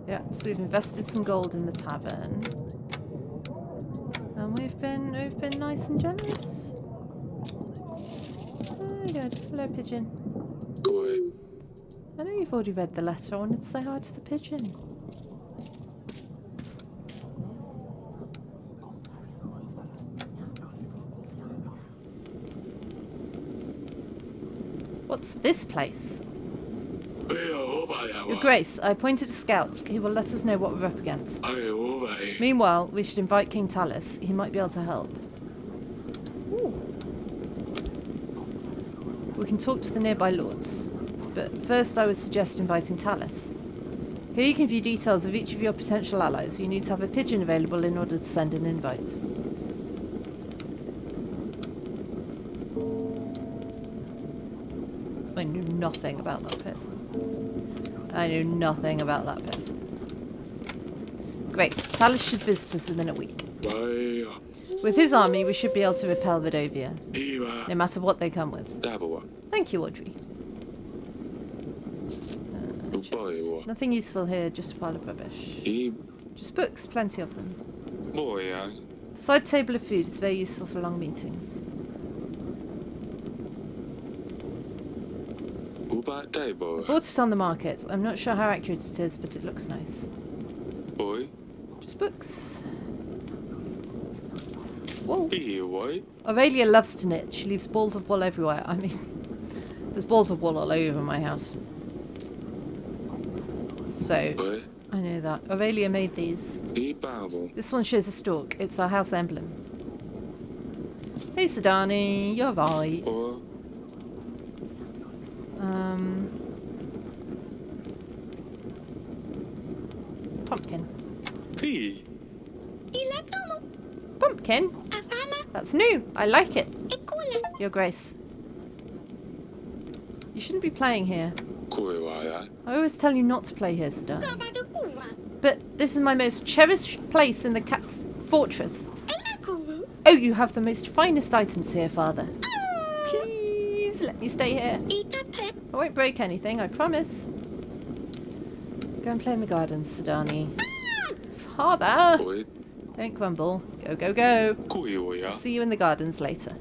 Yeah, so we've invested some gold in the tavern. And we've been nice and generous. Oh, good. Hello, pigeon.
Good.
I know you've already read the letter. I wanted to say hi to the pigeon. What's this place? Your Grace, I appointed a scout. He will let us know what we're up against. Meanwhile, we should invite King Talus. He might be able to help. Ooh. We can talk to the nearby lords. But first I would suggest inviting Talus. Here you can view details of each of your potential allies. You need to have a pigeon available in order to send an invite. I knew nothing about that person. I knew nothing about that person. Great. Talus should visit us within a week. With his army, we should be able to repel Vidovia, no matter what they come with. Thank you, Audrey. Nothing useful here, just a pile of rubbish. Just books, plenty of them. The side table of food is very useful for long meetings. I bought it on the market. I'm not sure how accurate it is, but it looks nice. Just books. Wool. Aurelia loves to knit. She leaves balls of wool everywhere. I mean, there's balls of wool all over my house. So, I know that. Aurelia made these. This one shows a stork. It's our house emblem. Hey, Sidani, you're right. Pumpkin. Pumpkin? That's new. I like it. Your Grace. You shouldn't be playing here. I always tell you not to play here, Sidani. But this is my most cherished place in the cat's fortress. Oh, you have the most finest items here, Father. Please let me stay here. I won't break anything, I promise. Go and play in the gardens, Sidani. Father! Don't grumble. Go, go, go. I'll see you in the gardens later.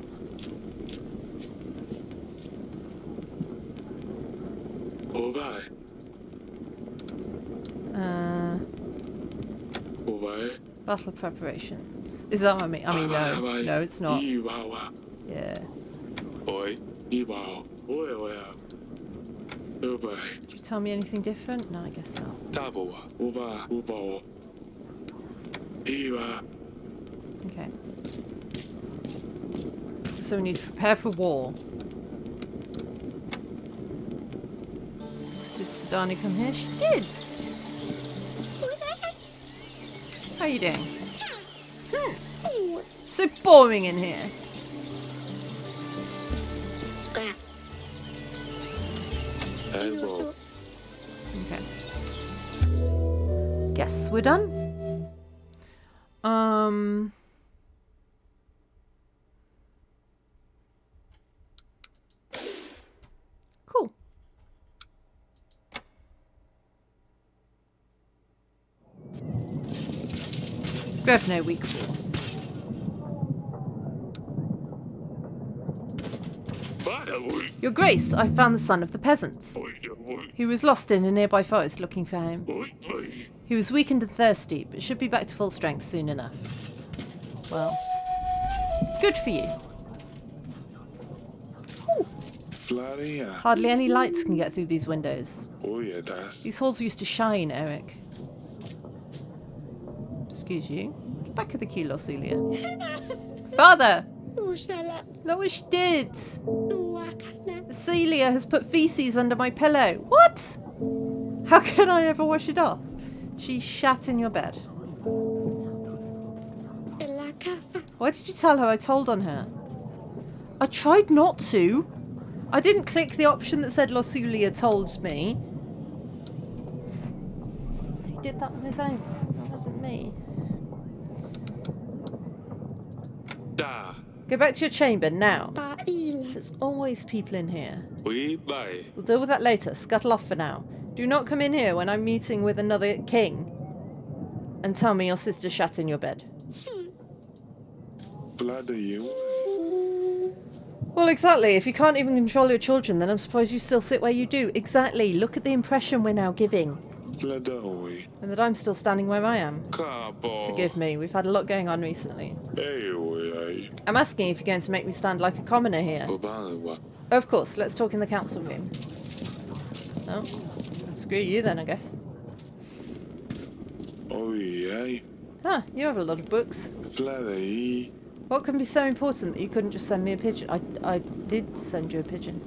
Battle preparations. Is that what I mean? I mean, no. No, it's not.
Ibawa.
Yeah.
Oi. Ibao. Oi, oi. Uba.
Did you tell me anything different? No, I guess not.
Tabawa. Uba. Ubao. Iba.
Okay. So we need to prepare for war. Did Sidani come here? She did! How are you doing? So boring in here.
Elbow.
Okay. Guess we're done. Cool. Grevno week 4.
Bada,
Your Grace, I found the son of the peasants.
oi.
He was lost in a nearby forest looking for home.
Oi.
He was weakened and thirsty, but should be back to full strength soon enough. Well, good for you.
Flaria.
Hardly any lights can get through these windows.
Oh, yeah, that's.
These halls used to shine, Eric. Excuse you. Get back of the queue, Losulia. Father! Look what she did! Celia has put feces under my pillow. What? How can I ever wash it off? She shat in your bed. Why did you tell her I told on her? I tried not to. I didn't click the option that said Losulia told me. He did that on his own. That wasn't me.
Da.
Go back to your chamber now. There's always people in here.
We buy.
We'll deal with that later. Scuttle off for now. Do not come in here when I'm meeting with another king and tell me your sister shat in your bed.
Bloody you.
Well, exactly. If you can't even control your children, then I'm surprised you still sit where you do. Exactly. Look at the impression we're now giving.
Bloody oi.
And that I'm still standing where I am.
Cabo.
Forgive me. We've had a lot going on recently.
Hey, oi.
I'm asking if you're going to make me stand like a commoner here.
Obama.
Of course. Let's talk in the council room. Oh. Screw you then, I guess.
Oh, yeah.
Ah, you have a lot of books.
Bloody.
What can be so important that you couldn't just send me a pigeon? I did send you a pigeon.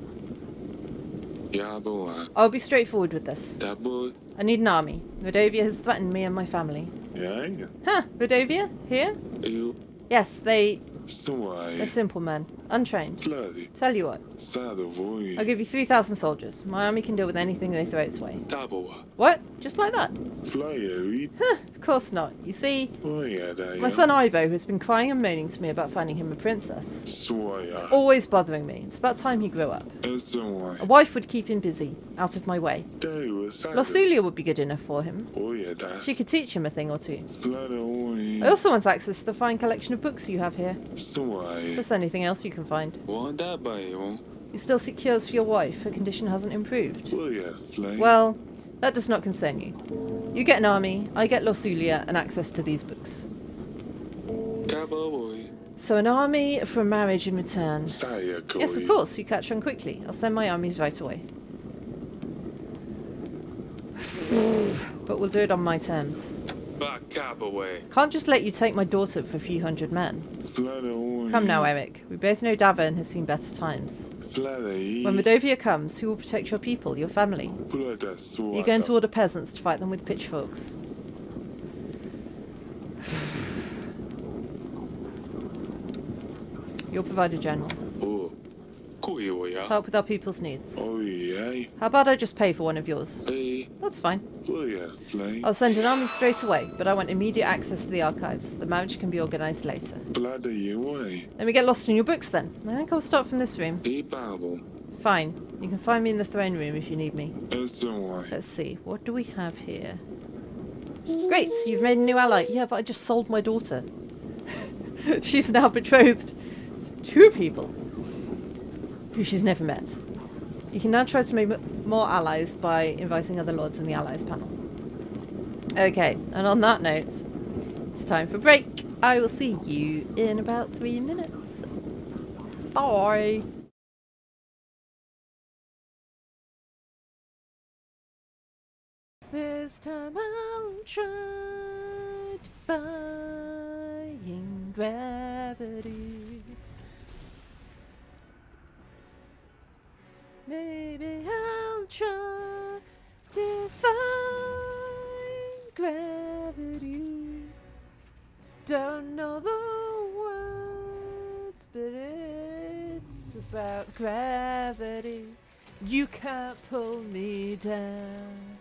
Yaboa.
I'll be straightforward with this.
Dabu.
I need an army. Rodovia has threatened me and my family.
Yeah.
Huh, Rodovia? Here?
You.
Yes, they're
Swai.
simple men. Untrained.
Bloody.
Tell you what,
Saddle boy.
I'll give you 3,000 soldiers. My army can deal with anything they throw its way.
Taboa.
What? Just like that?
Flyer.
Of course not. You see,
Oh, yeah,
my son Ivo has been crying and moaning to me about finding him a princess.
Swaya.
Always bothering me. It's about time he grew up.
Swai.
A wife would keep him busy, out of my way.
They were sad.
Losulia would be good enough for him.
Oh, yeah, that's.
She could teach him a thing or two.
Bloody
I also want access to the fine collection of books you have here.
Swai.
Plus anything else you can find.
Want that by you?
You still seek cures for your wife. Her condition hasn't improved.
Oh, yeah, fly.
Well, that does not concern you. You get an army, I get Losulia and access to these books.
Cabo boy.
So an army for a marriage in return.
Saya,
Yes, of course, you catch on quickly. I'll send my armies right away. But we'll do it on my terms.
Back cabo way.
Can't just let you take my daughter for a few hundred men.
Bloody.
Come now, Eric. We both know Davern has seen better times.
Bloody.
When Rodovia comes, who will protect your people, your family?
Bloody.
You're going to order peasants to fight them with pitchforks. You'll provide a general.
Oh. Cool, yeah.
Help with our people's needs.
Oh, yeah.
How about I just pay for one of yours?
Hey.
That's fine.
Oh, yeah, fly.
I'll send an army straight away, but I want immediate access to the archives. The marriage can be organised later.
Bloody way.
Let me get lost in your books then. I think I'll start from this room.
Hey, Bible.
Fine. You can find me in the throne room if you need me.
Swai.
Let's see. What do we have here? Great. You've made a new ally. Yeah, but I just sold my daughter. She's now betrothed to two people who she's never met. You can now try to make more allies by inviting other lords in the allies panel. Okay, and on that note, It's time for break. I will see you in about 3 minutes. Bye. This time I'll try defying gravity. Maybe I'll try defying gravity. Don't know the words, but it's about gravity. You can't pull me down.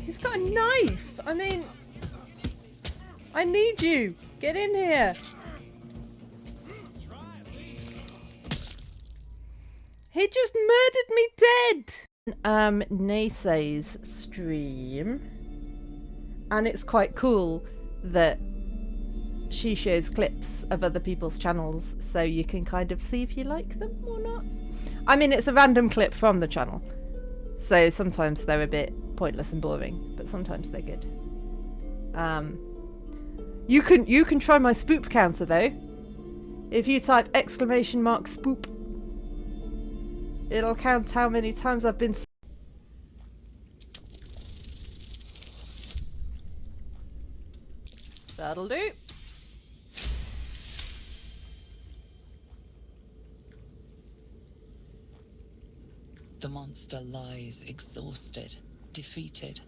He's got a knife. I mean, I need you. Get in here. He just murdered me dead. Naysay's stream, and it's quite cool that she shows clips of other people's channels, so you can kind of see if you like them or not. I mean, it's a random clip from the channel, so sometimes they're a bit pointless and boring, but sometimes they're good. You can try my spoop counter though. If you type !spoop, it'll count how many times I've been. That'll do.
The monster lies exhausted, defeated.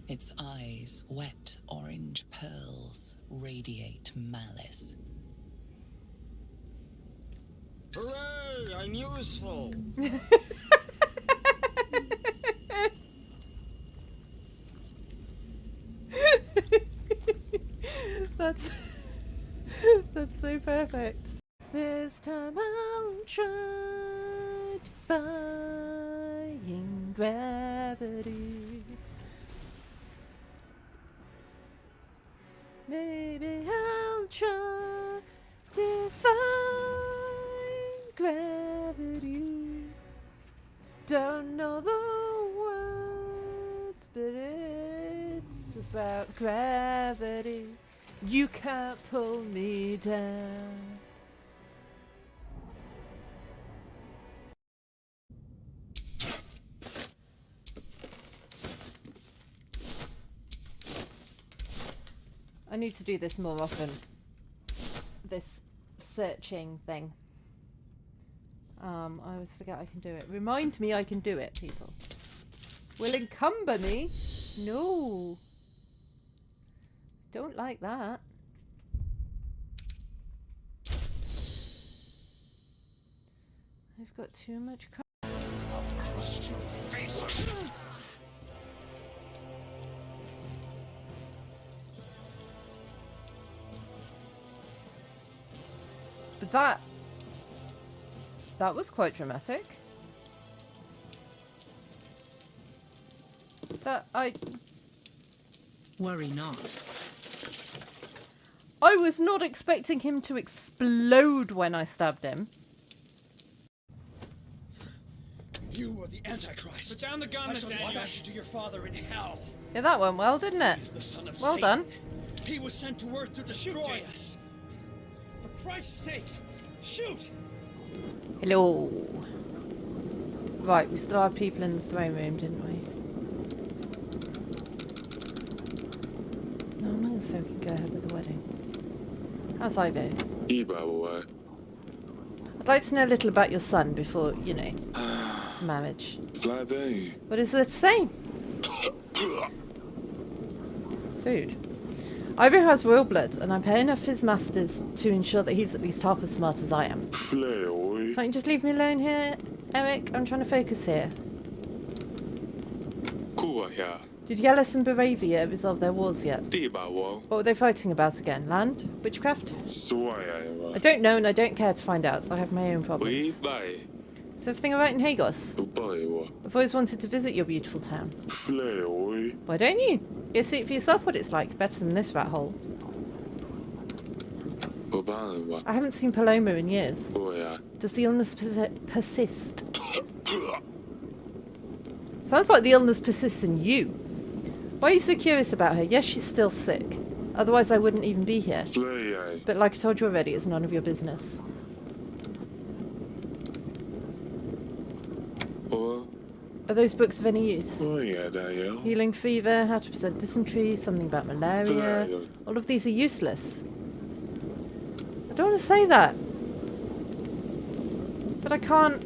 Its eyes, wet orange pearls, radiate malice.
Hooray! I'm useful!
That's so perfect. This time I'll try defying gravity. Maybe I'll try defying gravity. Don't know the words, but it's about gravity. You can't pull me down. I need to do this more often. This searching thing. I always forget I can do it. Remind me I can do it, people. Will encumber me? No. Don't like that. I've got too much. That was quite dramatic.
Worry not.
I was not expecting him to explode when I stabbed him.
You are the Antichrist.
Put down the gun,
I shall
Nathaniel.
dispatch you to your father in hell.
Yeah, that went well, didn't it?
He is the son of
Well
Satan.
done.
He was sent to Earth to destroy us. For Christ's sake, shoot!
Hello. Right, we still had people in the throne room, didn't we? No, I'm not going to say we can go ahead with the wedding. How's Ivo?
Ibawa.
I'd like to know a little about your son before, you know, marriage.
Vlade.
What is it saying? Dude. Ivo has royal blood, and I'm paying off his masters to ensure that he's at least half as smart as I am.
Fleoi.
Can't you just leave me alone here, Eric? I'm trying to focus here.
Kuwaya.
Did Yellis and Baravia resolve their wars yet?
Tibawo.
What were they fighting about again? Land? Witchcraft? I
Swaya.
don't know and I don't care to find out. I have my own
We
problems.
buy.
Is everything alright in Hagos?
Baiwa.
I've always wanted to visit your beautiful town.
Fleoi.
Why don't you? Go see it for yourself what it's like. Better than this rat hole.
Babanwa.
I haven't seen Paloma in years.
Boya.
Does the illness persist? Sounds like the illness persists in you. Why are you so curious about her? Yes, she's still sick. Otherwise I wouldn't even be here.
Flei.
But like I told you already, it's none of your business.
Or.
Are those books of any use?
Boya Dale.
Healing fever, how to prevent dysentery, something about malaria.
Flei.
All of these are useless. I don't want to say that. But I can't.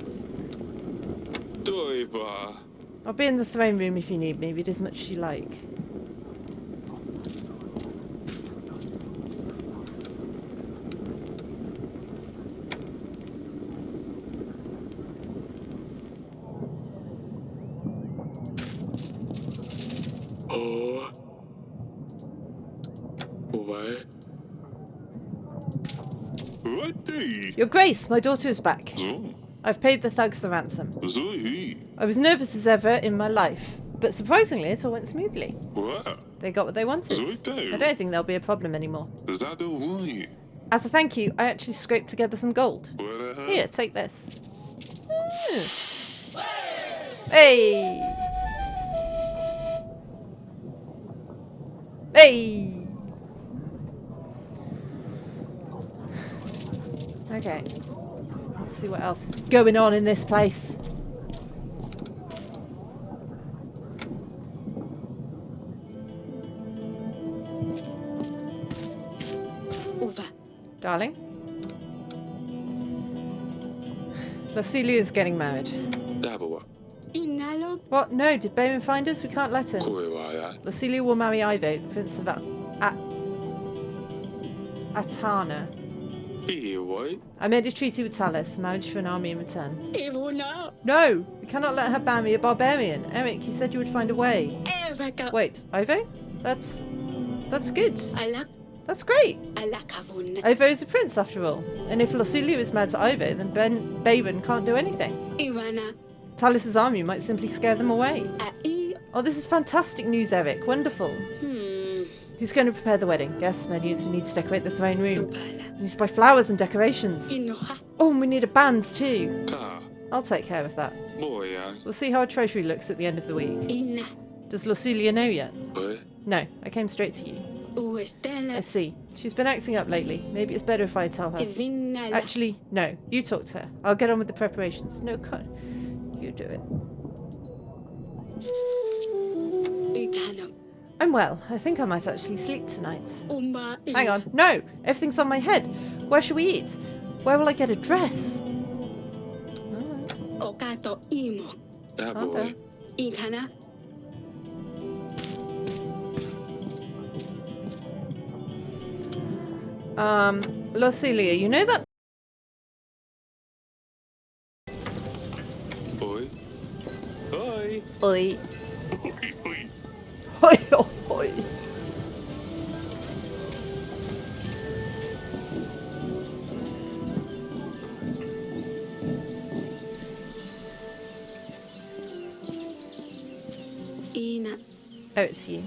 Doiba.
I'll be in the throne room if you need me. Read as much as you like.
Oh. Why? What the?
Your Grace, my daughter is back.
Zo.
I've paid the thugs the ransom.
Zoe.
I was nervous as ever in my life, but surprisingly it all went smoothly.
What?
They got what they wanted. I don't think there'll be a problem anymore.
Is that the one?
As a thank you, I actually scraped together some gold.
What the
Here, take this. Hey! Hey! Okay. Let's see what else is going on in this place.
Uva.
Darling? Lasilia is getting married.
Dabawa.
Inalo.
What? No, did Bayman find us? We can't let him.
Koiwaya.
Lasilia will marry Ivo, the Prince of Atana.
What?
I made a treaty with Talis, marriage for an army in return.
Ivuna.
No! We cannot let her marry a barbarian. Eric, you said you would find a way.
Evaka.
Wait, Ivo? That's good.
Alak.
That's great.
Alakavun.
Ivo is a prince, after all. And if Lasilia is mad to Ivo, then Bayman can't do anything.
Ivana.
Talis's army might simply scare them away.
Ai.
Oh, this is fantastic news, Eric. Wonderful. Who's going to prepare the wedding? Guest menus. We need to decorate the throne room.
Ubala.
We need to buy flowers and decorations.
Inoha.
Oh, and we need a band too.
Ka.
I'll take care of that.
Boya.
We'll see how our treasury looks at the end of the week.
Ina.
Does Lasilia know yet?
What?
No, I came straight to you. I
Uestela.
see. She's been acting up lately. Maybe it's better if I tell her.
Evinala.
Actually, no. You talk to her. I'll get on with the preparations. No, can't. You do it.
Ikana.
I'm well. I think I might actually sleep tonight.
Umba.
Hang on. No! Everything's on my head. Where shall we eat? Where will I get a dress? Alright.
Okato imo.
Daboy.
Ikana.
Lasilia, you know that?
Oi. Oi.
Oi.
Oi. Oi.
Oi, oi, oi.
Ina.
Oh, it's you.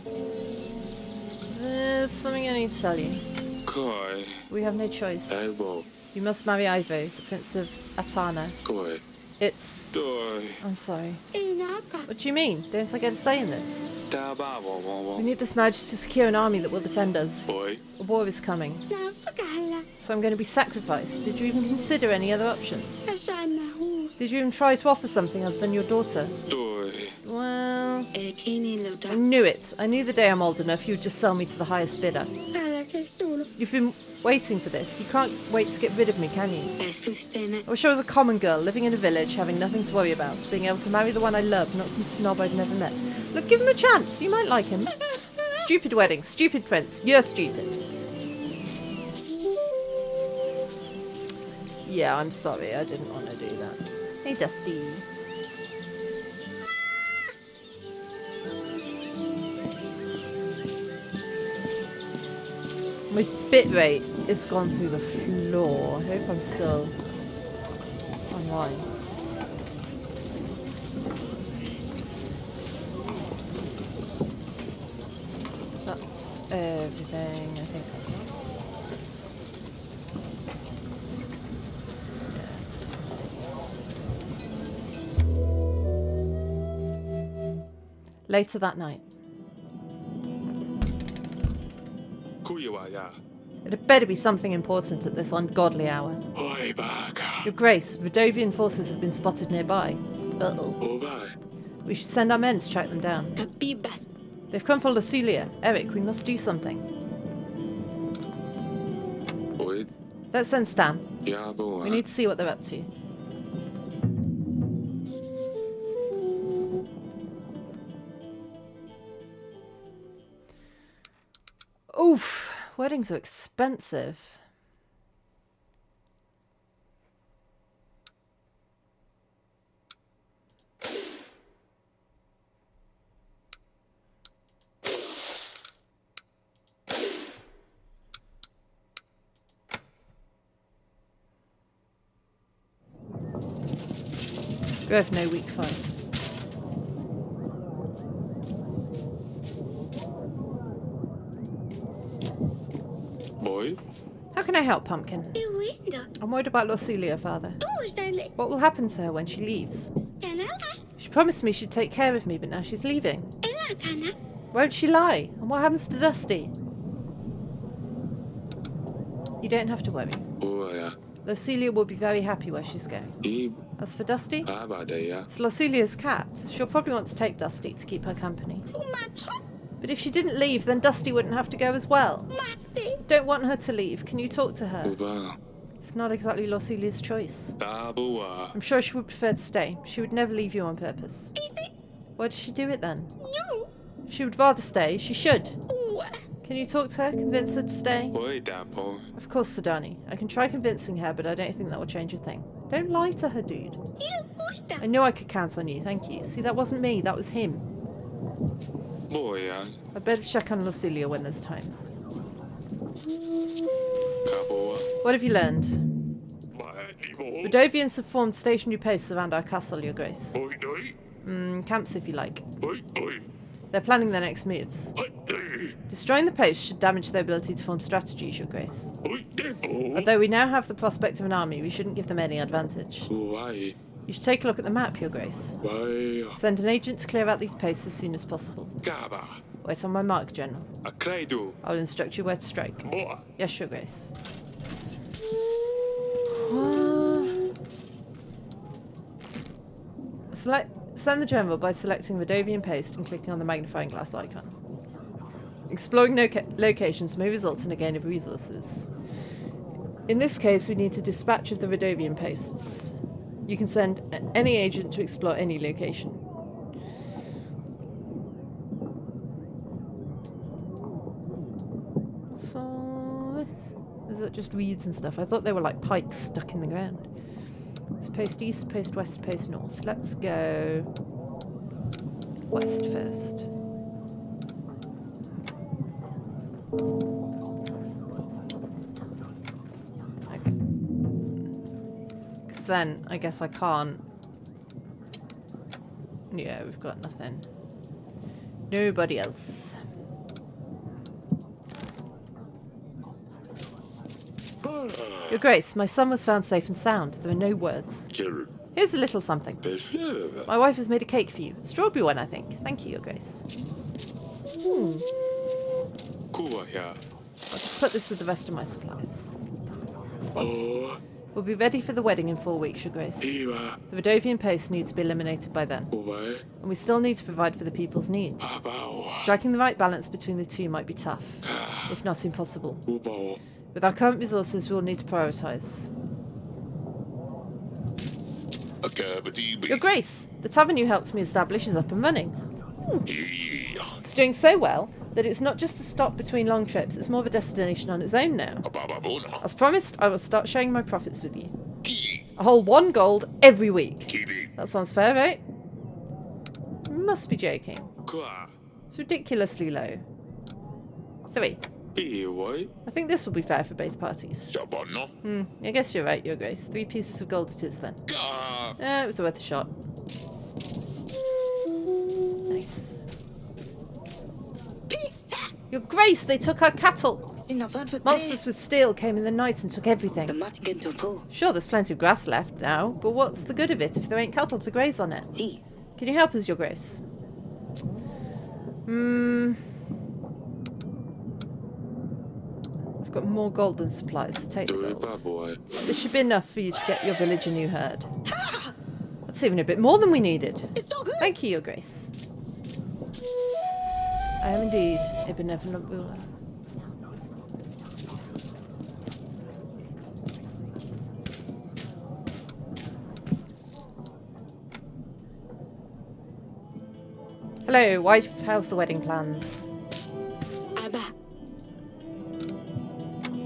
There's something I need to tell you.
Koi.
We have no choice.
Elbow.
You must marry Ivo, the Prince of Atana.
Koi.
It's...
Doi.
I'm sorry.
Inaka.
What do you mean? Don't I get a say in this? We
Dabawa.
need this marriage to secure an army that will defend us.
Oi.
A war is coming,
Nafagala.
so I'm going to be sacrificed. Did you even consider any other options?
Ashanahu.
Did you even try to offer something other than your daughter?
Doi.
Well,
Elkini
I
luta.
knew it. I knew the day I'm old enough you'd just sell me to the highest bidder.
Alakestulu.
You've been waiting for this. You can't wait to get rid of me, can you?
Elfustena.
I wish I was a common girl, living in a village, having nothing to worry about, being able to marry the one I love, not some snob I'd never met. Look, give him a chance. You might like him. Stupid wedding. Stupid prince. You're stupid. Yeah, I'm sorry. I didn't want to do that. Hey, Dusty. My bitrate is gone through the floor. I hope I'm still online. Later that night.
Kuiwa ya.
It had better be something important at this ungodly hour.
Oi baka.
Your Grace, Rodovian forces have been spotted nearby. Uh-oh.
Obai.
We should send our men to track them down.
Kabibas.
They've come for Lucilia. Eric, we must do something.
Oi.
Let's send Stan.
Ya boa.
We need to see what they're up to. Oof. Weddings are expensive. We have no weak fight.
Boy.
How can I help, Pumpkin?
The window.
I'm worried about Lucilia, Father.
Oh, Stanley.
What will happen to her when she leaves?
Can I?
She promised me she'd take care of me, but now she's leaving.
Ella, can I?
Won't she lie? And what happens to Dusty? You don't have to worry.
Oya.
Lucilia will be very happy where she's going.
I
As for Dusty,
abadaya.
it's Lucilia's cat. She'll probably want to take Dusty to keep her company.
Too much hot.
But if she didn't leave, then Dusty wouldn't have to go as well.
Massive.
Don't want her to leave. Can you talk to her?
Oba.
It's not exactly Lucilia's choice.
Abua.
I'm sure she would prefer to stay. She would never leave you on purpose.
Is it?
Why does she do it then?
No.
If she would rather stay, she should.
Oh,
Can you talk to her? Convince her to stay?
Oi dapo.
Of course, Sidani. I can try convincing her, but I don't think that will change a thing. Don't lie to her, dude.
you gusta.
I knew I could count on you, thank you. See, that wasn't me, that was him.
Boya.
I better check on Lucilia when there's time.
Kaboa.
What have you learned?
Maanimo.
Rodovians have formed stationary posts around our castle, Your Grace.
Oi, doi.
Camps, if you like.
Oi, oi.
They're planning their next moves.
Oi, doi.
Destroying the posts should damage their ability to form strategies, Your Grace.
Oi, depo.
Although we now have the prospect of an army, we shouldn't give them any advantage.
Why?
You should take a look at the map, Your Grace.
Why?
Send an agent to clear out these posts as soon as possible.
Gaba.
Wait on my mark, General.
Akraidu.
I will instruct you where to strike.
Boa.
Yes, Your Grace. Send the General by selecting Rodovian Post and clicking on the magnifying glass icon. Exploring locations may result in a gain of resources. In this case, we need a dispatch of the Rodovian Posts. You can send any agent to explore any location. So, is that just reeds and stuff? I thought they were like pikes stuck in the ground. It's post east, post west, post north. Let's go west first. Okay. Because then I guess I can't. Yeah, we've got nothing. Nobody else. Your Grace, my son was found safe and sound. There are no words.
Jared.
Here's a little something. My wife has made a cake for you. A strawberry one, I think. Thank you, Your Grace.
Kuwaya.
I'll just put this with the rest of my supplies.
Oh.
We'll be ready for the wedding in 4 weeks, Your Grace.
Iwa.
The Rodovian posts need to be eliminated by then.
Ubai.
And we still need to provide for the people's needs.
Abao.
Striking the right balance between the two might be tough, if not impossible.
Ubao.
With our current resources, we'll need to prioritise. Your Grace, the tavern you helped me establish is up and running. It's doing so well that it's not just a stop between long trips, it's more of a destination on its own now. As promised, I will start sharing my profits with you. A whole 1 gold every week. That sounds fair, right? You must be joking.
Kwa.
It's ridiculously low. 3.
Iwai.
I think this will be fair for both parties. I guess you're right, Your Grace. 3 pieces of gold it is then. It was worth a shot. Nice. Your Grace, they took our cattle! Monsters with steel came in the night and took everything. Sure, there's plenty of grass left now, but what's the good of it if there ain't cattle to graze on it? Can you help us, Your Grace? I've got more golden supplies to take the
Doi
gold.
ba boy.
This should be enough for you to get your village a new herd. That's even a bit more than we needed.
It's not good.
Thank you, Your Grace. I am indeed a benevolent ruler. Hello, wife. How's the wedding plans?
Abba.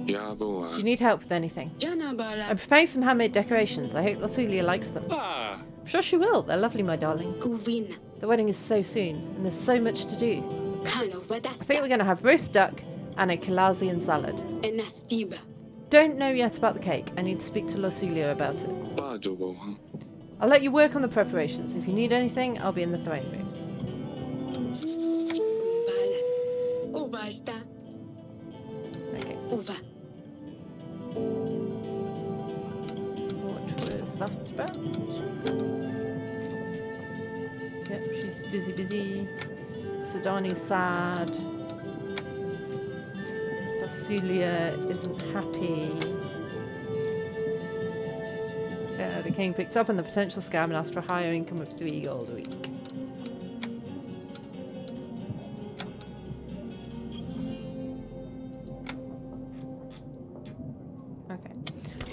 Ya
Do you
boy.
need help with anything?
Jana
I'm
bala.
preparing some handmade decorations. I hope Lotulia likes them.
Ah.
I'm sure she will. They're lovely, my darling.
Kuvina.
The wedding is so soon, and there's so much to do.
Kano
I think
vadasta.
we're going to have roast duck and a Kalazian salad.
Enastiba.
Don't know yet about the cake. I need to speak to Losulia about it.
Ba jo bo.
I'll let you work on the preparations. If you need anything, I'll be in the throne room.
Bala. Ubasta.
Okay.
Uva.
What was that about? Yep, she's busy. Sidani's sad. Losulia isn't happy. The king picked up on the potential scam and asked for a higher income of 3 gold a week. Okay.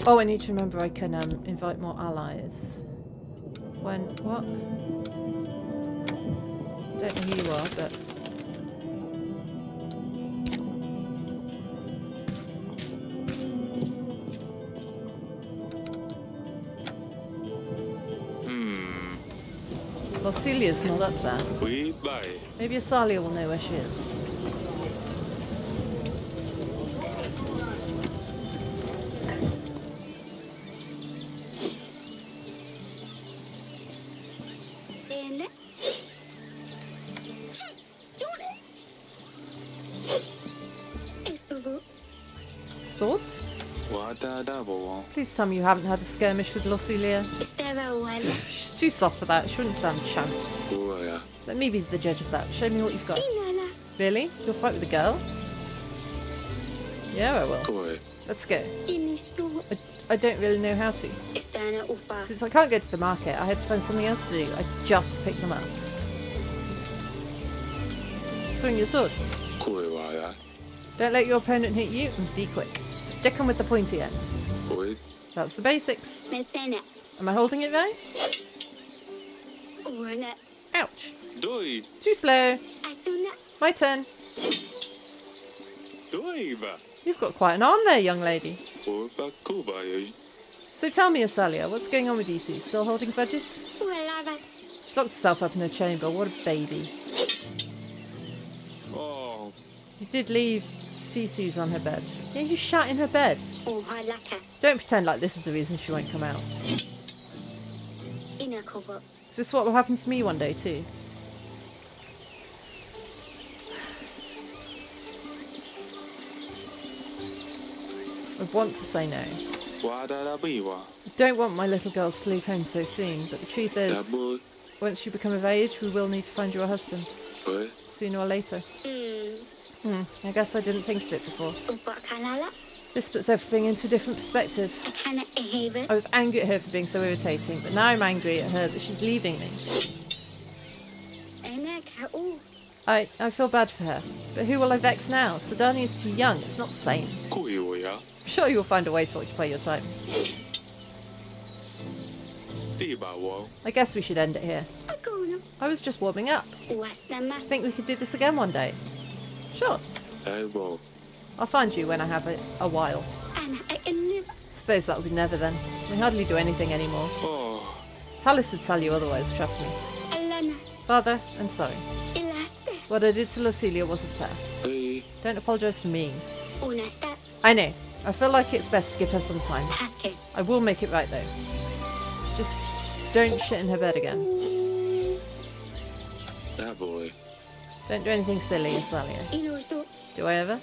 Oh, I need to remember I can invite more allies. When... what? Don't know who you are, but... Losulia's not up there.
We bye.
Maybe Asalia will know where she is.
Ele. Jone. Estuvo.
Swords?
Wa da da bo.
Please tell me you haven't had a skirmish with Losulia.
Estaba wala.
She's too soft for that. She wouldn't stand a chance.
Kuwa ya.
Let me be the judge of that. Show me what you've got.
Inala.
Really? You'll fight with a girl? Yeah, I will.
Kuwa.
Let's go.
Inistuvo.
I don't really know how to.
Estana upa.
Since I can't go to the market, I had to find something else to do. I just picked them up. Swing your sword.
Kuwa wa ya.
Don't let your opponent hit you, and be quick. Stick 'em with the pointy end.
Oi.
That's the basics.
Metena.
Am I holding it right?
Uwana.
Ouch.
Doi.
Too slow.
Atuna.
My turn.
Doi ba.
You've got quite an arm there, young lady.
O ba kuba ya.
So tell me, Asalia, what's going on with you two? Still holding grudges?
Walava.
She locked herself up in her chamber. What a baby.
Oh.
You did leave feces on her bed. Yeah, you shat in her bed.
Uhalaka.
Don't pretend like this is the reason she won't come out.
Inakova.
Is this what will happen to me one day too? I want to say no.
Wa da da bi wa.
I don't want my little girls to leave home so soon, but the truth
Da
is,
bo.
once you become of age, we will need to find you a husband.
Oi.
Sooner or later. I guess I didn't think of it before.
Upa kalala.
This puts everything into a different perspective.
Akana ehebe.
I was angry at her for being so irritating, but now I'm angry at her that she's leaving me.
Enaka u.
I feel bad for her, but who will I vex now? Sidani is too young, it's not the same.
Kuwa wa ya.
I'm sure you'll find a way to occupy your time.
Di ba wa.
I guess we should end it here.
Akuno.
I was just warming up.
Uwastama.
I think we could do this again one day. Sure.
Ai bo.
I'll find you when I have a while.
Ana eneba.
Suppose that'll be never then. We hardly do anything anymore.
Oh.
Talis would tell you otherwise, trust me.
Alana.
Father, I'm sorry.
Ilaste.
What I did to Lucilia wasn't fair.
Oi.
Don't apologise to me.
Unasta.
I know. I feel like it's best to give her some time.
Hake.
I will make it right though. Just don't shit in her bed again.
Da boy.
Don't do anything silly, Asalia.
Inusto.
Do I ever?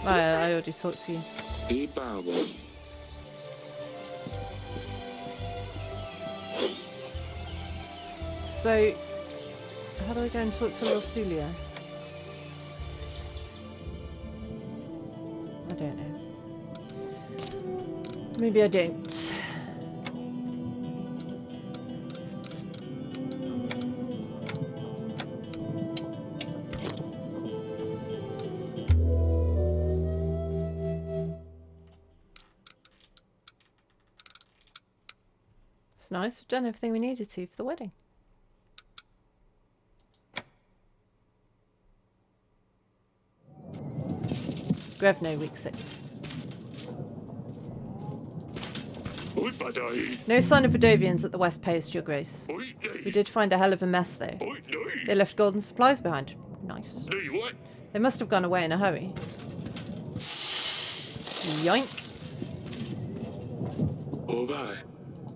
I already talked to you.
Di ba wa.
So, how do I go and talk to Lorsulia? I don't know. Maybe I don't. It's nice. We've done everything we needed to for the wedding. Grevno, week 6.
Oi, badai.
No sign of Vadovians at the West Post, Your Grace.
Oi,
We
nay.
did find a hell of a mess, though.
Oi, nay.
They left golden supplies behind. Nice.
Nay, what?
They must have gone away in a hurry. Yoink.
Obai.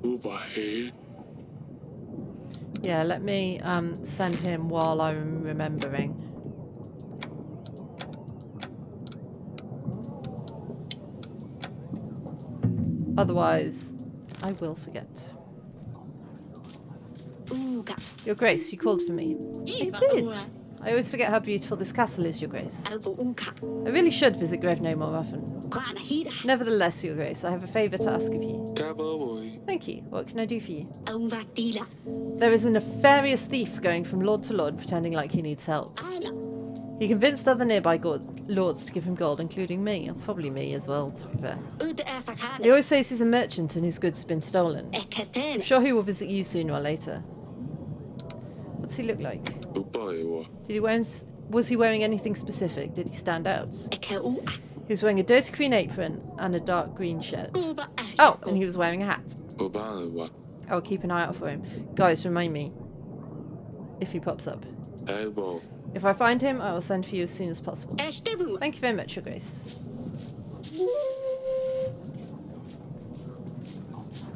Ubai.
Yeah, let me send him while I'm remembering. Otherwise, I will forget.
Uga.
Your Grace, you called for me. I
Iba
did.
ua.
I always forget how beautiful this castle is, Your Grace.
Alvo uka.
I really should visit Grevno more often.
Kwana hira.
Nevertheless, Your Grace, I have a favour to ask of you.
Kaboboy.
Thank you. What can I do for you?
Auva tila.
There is a nefarious thief going from lord to lord pretending like he needs help.
Ala.
He convinced other nearby lords to give him gold, including me. Probably me as well, to be fair.
Uda afakala.
He always says he's a merchant and his goods have been stolen. I'm
Ekatena.
sure he will visit you sooner or later. What's he look like?
Ubai.
Was he wearing anything specific? Did he stand out?
Eka ua.
He was wearing a dirty green apron and a dark green shirt.
Uba
Oh, and he was wearing a hat.
Obai.
I'll keep an eye out for him. Guys, remind me if he pops up.
Elbow.
If I find him, I will send for you as soon as possible.
Estebu.
Thank you very much, Your Grace.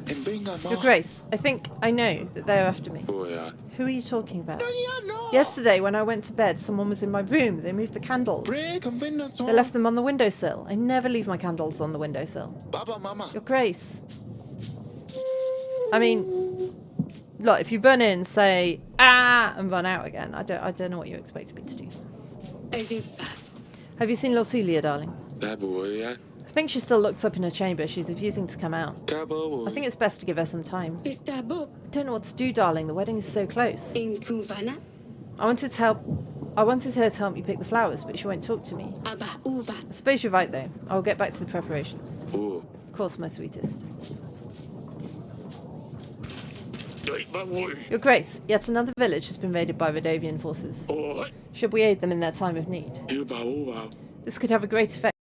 Your Grace, I think I know that they're after me.
Boya.
Who are you talking about? Yesterday, when I went to bed, someone was in my room. They moved the candles. They left them on the windowsill. I never leave my candles on the windowsill.
Baba, mama.
Your Grace. I mean, look, if you run in, say, ah, and run out again, I don't know what you expect me to do.
Edipa.
Have you seen Lorsulia, darling?
Baboya.
I think she's still locked up in her chamber. She's refusing to come out.
Kaboboy.
I think it's best to give her some time.
Istabo.
I don't know what to do, darling. The wedding is so close.
Inkuvana.
I wanted her to help me pick the flowers, but she won't talk to me.
Aba uva.
I suppose you're right, though. I'll get back to the preparations.
Oh.
Of course, my sweetest.
Nay, baboy.
Your Grace, yet another village has been raided by Vadovian forces.
Oi.
Should we aid them in their time of need?
Uba.
This could have a great effect